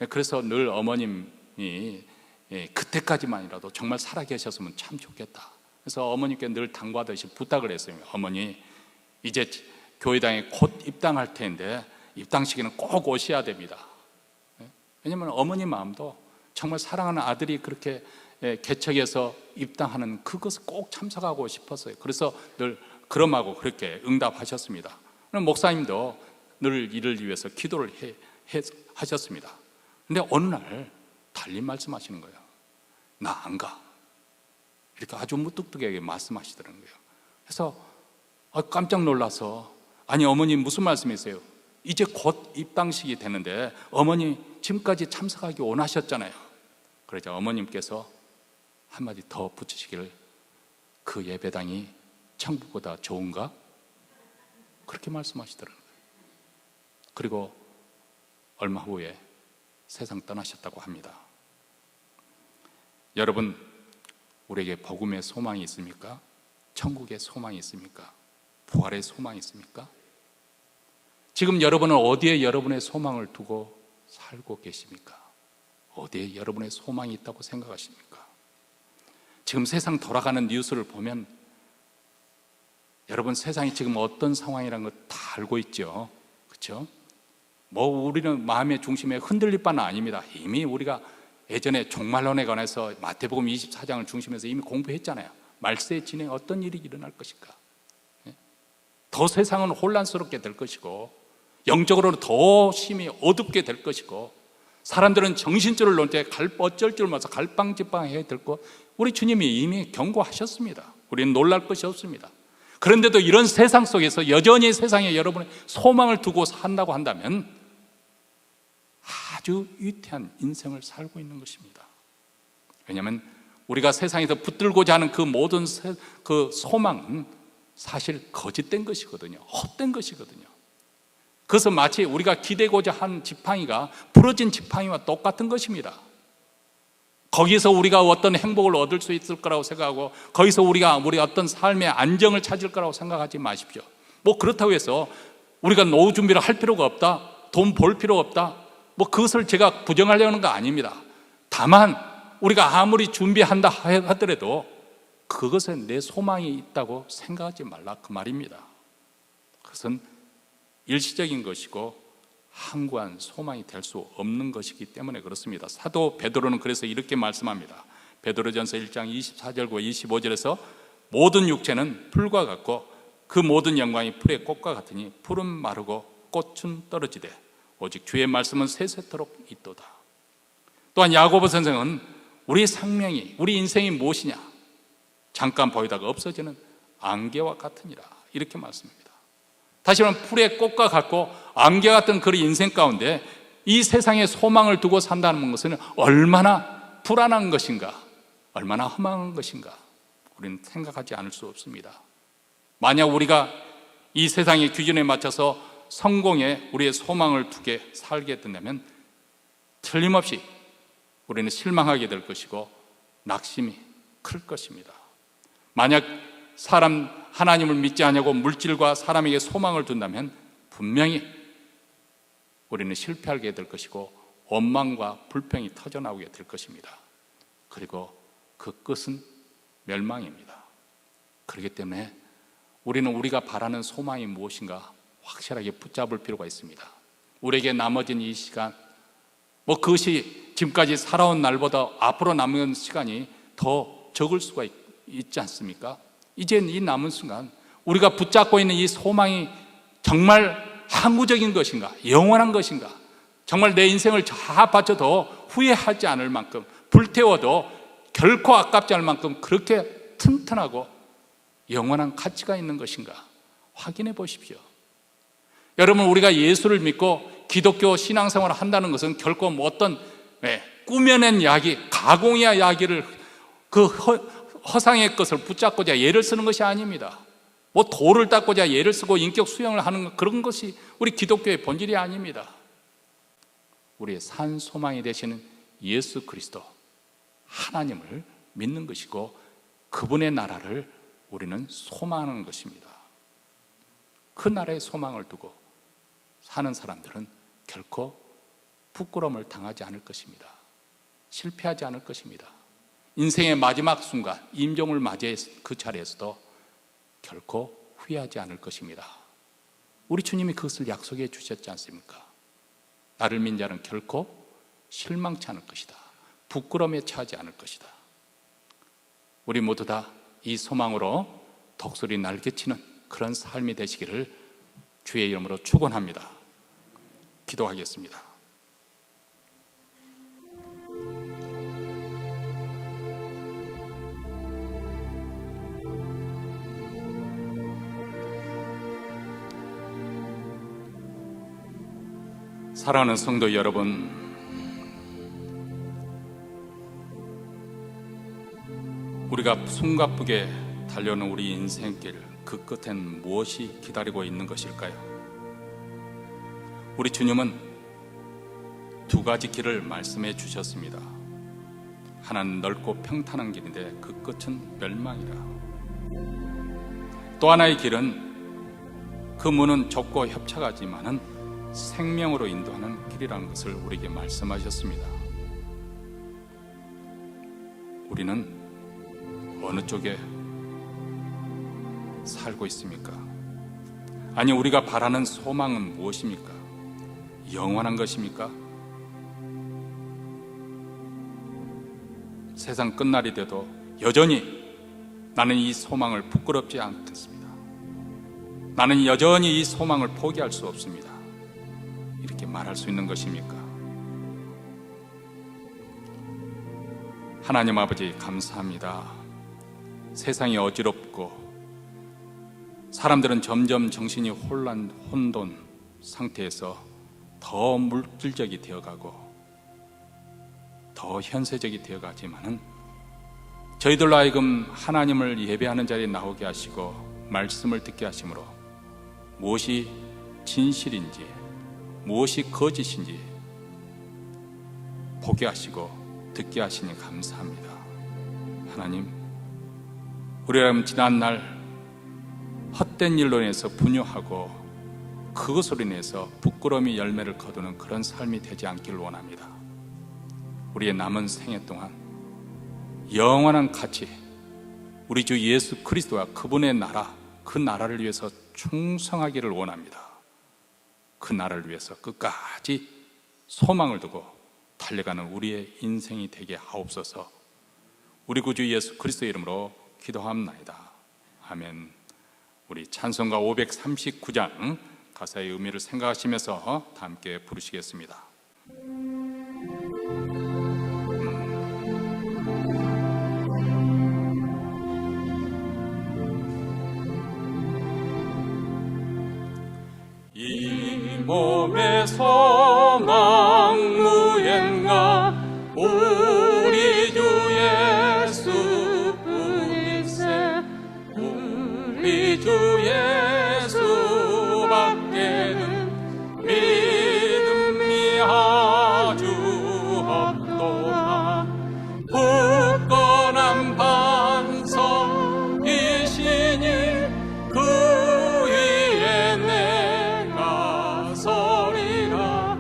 그래서 늘 어머님이 그때까지만이라도 정말 살아 계셨으면 참 좋겠다. 그래서 어머님께 늘 당부하듯이 부탁을 했어요. 어머니, 이제 교회당에 곧 입당할 텐데 입당식에는 꼭 오셔야 됩니다. 왜냐하면 어머니 마음도 정말 사랑하는 아들이 그렇게 개척해서 입당하는 그것을 꼭 참석하고 싶었어요. 그래서 늘 그럼하고 그렇게 응답하셨습니다. 목사님도 늘 이를 위해서 기도를 하셨습니다. 근데 어느 날 달리 말씀하시는 거예요. 나 안 가. 이렇게 아주 무뚝뚝하게 말씀하시더라고요. 그래서 깜짝 놀라서 아니 어머님 무슨 말씀이세요? 이제 곧 입당식이 되는데 어머니 지금까지 참석하기 원하셨잖아요. 그러자 어머님께서 한마디 더 붙이시기를, 그 예배당이 천국보다 좋은가? 그렇게 말씀하시더라고요. 그리고 얼마 후에 세상 떠나셨다고 합니다. 여러분, 우리에게 복음의 소망이 있습니까? 천국의 소망이 있습니까? 부활의 소망이 있습니까? 지금 여러분은 어디에 여러분의 소망을 두고 살고 계십니까? 어디에 여러분의 소망이 있다고 생각하십니까? 지금 세상 돌아가는 뉴스를 보면 여러분, 세상이 지금 어떤 상황이라는 걸 다 알고 있죠. 그렇죠? 뭐 우리는 마음의 중심에 흔들릴 바는 아닙니다. 이미 우리가 예전에 종말론에 관해서 마태복음 24장을 중심해서 이미 공부했잖아요. 말세의 진행에 어떤 일이 일어날 것인가. 더 세상은 혼란스럽게 될 것이고, 영적으로는 더 심히 어둡게 될 것이고, 사람들은 정신줄을 놓을 때 어쩔 줄 몰라서 갈팡질팡해야 될 것, 우리 주님이 이미 경고하셨습니다. 우리는 놀랄 것이 없습니다. 그런데도 이런 세상 속에서 여전히 세상에 여러분의 소망을 두고 산다고 한다면 아주 위태한 인생을 살고 있는 것입니다. 왜냐하면 우리가 세상에서 붙들고자 하는 그 모든 그 소망은 사실 거짓된 것이거든요. 헛된 것이거든요. 그것은 마치 우리가 기대고자 한 지팡이가 부러진 지팡이와 똑같은 것입니다. 거기서 우리가 어떤 행복을 얻을 수 있을 거라고 생각하고, 거기서 우리가 어떤 삶의 안정을 찾을 거라고 생각하지 마십시오. 뭐 그렇다고 해서 우리가 노후 준비를 할 필요가 없다, 돈 벌 필요가 없다, 뭐 그것을 제가 부정하려는 거 아닙니다. 다만 우리가 아무리 준비한다 하더라도 그것에 내 소망이 있다고 생각하지 말라, 그 말입니다. 그것은 일시적인 것이고 항구한 소망이 될 수 없는 것이기 때문에 그렇습니다. 사도 베드로는 그래서 이렇게 말씀합니다. 베드로전서 1장 24절과 25절에서 모든 육체는 풀과 같고 그 모든 영광이 풀의 꽃과 같으니 풀은 마르고 꽃은 떨어지되 오직 주의 말씀은 세세토록 있도다. 또한 야고보 선생은 우리 생명이, 우리 인생이 무엇이냐, 잠깐 보이다가 없어지는 안개와 같으니라, 이렇게 말씀합니다. 다시 말하면 풀의 꽃과 같고 안개 같은 그 인생 가운데 이 세상에 소망을 두고 산다는 것은 얼마나 불안한 것인가, 얼마나 허망한 것인가, 우리는 생각하지 않을 수 없습니다. 만약 우리가 이 세상의 기준에 맞춰서 성공에 우리의 소망을 두게 살게 된다면 틀림없이 우리는 실망하게 될 것이고 낙심이 클 것입니다. 만약 하나님을 믿지 않냐고 물질과 사람에게 소망을 둔다면 분명히 우리는 실패하게 될 것이고 원망과 불평이 터져나오게 될 것입니다. 그리고 그 끝은 멸망입니다. 그렇기 때문에 우리는 우리가 바라는 소망이 무엇인가 확실하게 붙잡을 필요가 있습니다. 우리에게 남아진 이 시간, 뭐 그것이 지금까지 살아온 날보다 앞으로 남은 시간이 더 적을 수가 있지 않습니까? 이제 이 남은 순간 우리가 붙잡고 있는 이 소망이 정말 항구적인 것인가, 영원한 것인가, 정말 내 인생을 다 바쳐도 후회하지 않을 만큼, 불태워도 결코 아깝지 않을 만큼 그렇게 튼튼하고 영원한 가치가 있는 것인가 확인해 보십시오. 여러분, 우리가 예수를 믿고 기독교 신앙생활을 한다는 것은 결코 뭐 어떤 꾸며낸 이야기, 가공의 이야기를, 그 허상의 것을 붙잡고자 예를 쓰는 것이 아닙니다. 뭐 돌을 닦고자 예를 쓰고 인격 수양을 하는 그런 것이 우리 기독교의 본질이 아닙니다. 우리의 산 소망이 되시는 예수 그리스도 하나님을 믿는 것이고 그분의 나라를 우리는 소망하는 것입니다. 그 나라의 소망을 두고 사는 사람들은 결코 부끄러움을 당하지 않을 것입니다. 실패하지 않을 것입니다. 인생의 마지막 순간, 임종을 맞이했을 그 자리에서도 결코 후회하지 않을 것입니다. 우리 주님이 그것을 약속해 주셨지 않습니까? 나를 믿는 자는 결코 실망치 않을 것이다. 부끄러움에 처하지 않을 것이다. 우리 모두 다 이 소망으로 독수리 날개치는 그런 삶이 되시기를 주의 이름으로 축원합니다. 기도하겠습니다. 사랑하는 성도 여러분, 우리가 숨가쁘게 달려오는 우리 인생길, 그 끝엔 무엇이 기다리고 있는 것일까요? 우리 주님은 두 가지 길을 말씀해 주셨습니다. 하나는 넓고 평탄한 길인데 그 끝은 멸망이라. 또 하나의 길은 그 문은 좁고 협착하지만은 생명으로 인도하는 길이라는 것을 우리에게 말씀하셨습니다. 우리는 어느 쪽에 살고 있습니까? 아니, 우리가 바라는 소망은 무엇입니까? 영원한 것입니까? 세상 끝날이 돼도 여전히 나는 이 소망을 부끄럽지 않겠습니다. 나는 여전히 이 소망을 포기할 수 없습니다. 이렇게 말할 수 있는 것입니까? 하나님 아버지, 감사합니다. 세상이 어지럽고 사람들은 점점 정신이 혼돈 상태에서 더 물질적이 되어가고 더 현세적이 되어가지만은 저희들로 하여금 하나님을 예배하는 자리에 나오게 하시고 말씀을 듣게 하심으로 무엇이 진실인지 무엇이 거짓인지 보게 하시고 듣게 하시니 감사합니다. 하나님, 우리라면 지난날 헛된 일로 인해서 분유하고 그것으로 인해서 부끄러움이 열매를 거두는 그런 삶이 되지 않기를 원합니다. 우리의 남은 생애 동안 영원한 가치, 우리 주 예수 그리스도와 그분의 나라, 그 나라를 위해서 충성하기를 원합니다. 그 나라를 위해서 끝까지 소망을 두고 달려가는 우리의 인생이 되게 하옵소서. 우리 구주 예수 그리스도의 이름으로 기도합나이다. 아멘. 우리 찬송가 539장 가사의 의미를 생각하시면서 다 함께 부르시겠습니다. 이 몸의 소망 무엔가 우리 주 예수뿐일세. 우리 주 예수밖에는 믿음이 아주 없도다. 굳건한 반석이시니 그 위에 내가 서리라.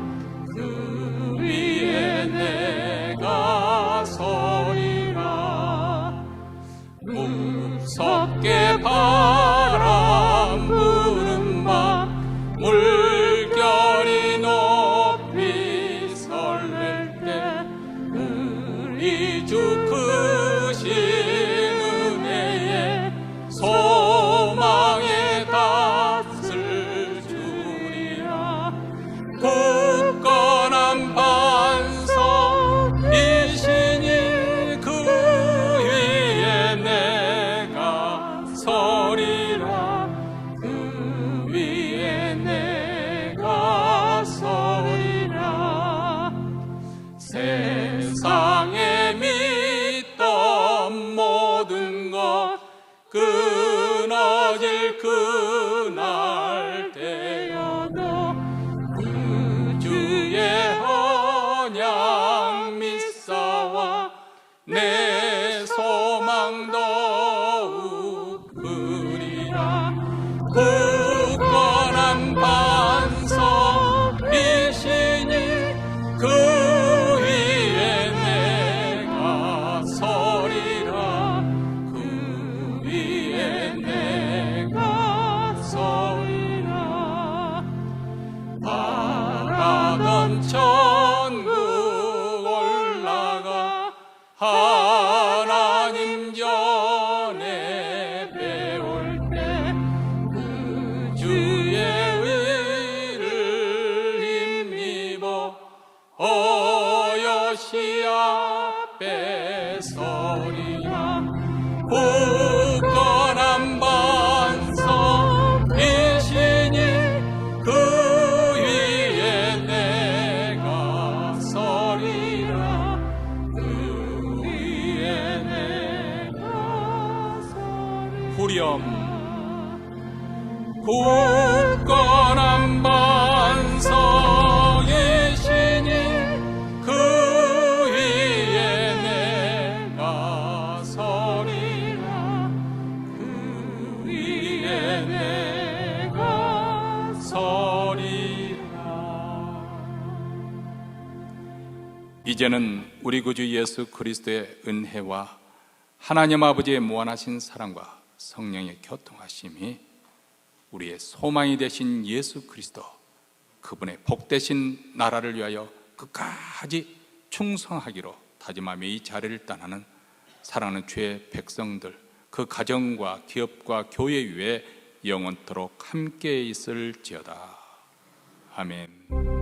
그 위에 내가 서리라. 무섭게 바람 부는 밤 물결이 높이 설렐 때 우리 주 크신 은혜에 소망의 닷을 주리라. 굳건한 반석이시니 그 위에 내가 서리라. 그 위에 내가 서리라. 세상에 믿던 모든 것 끊어질 그날 되어도 그 주의 언약 믿사와 내 소망 더욱 크리라. 굳건한 반석이시니 그 위에 내가 서리라. 그 위에 내가 서리라. 바라던 천국 올라가 하나님 전에 배울 때 그 주의 의를 힘입어 어여시 앞에 서리라. 굳건한 반석이시니 그 위에 내가 서리라. 그 위에 내가 위엄 굳건한 반석이시니 그 위에 내가 서리라 그 위에 내가 서리라. 이제는 우리 구주 예수 그리스도의 은혜와 하나님 아버지의 무한하신 사랑과 성령의 교통하심이 우리의 소망이 되신 예수 그리스도, 그분의 복되신 나라를 위하여 끝까지 충성하기로 다짐하며 이 자리를 떠나는 사랑하는 주의 백성들, 그 가정과 기업과 교회 위에 영원토록 함께 있을지어다. 아멘.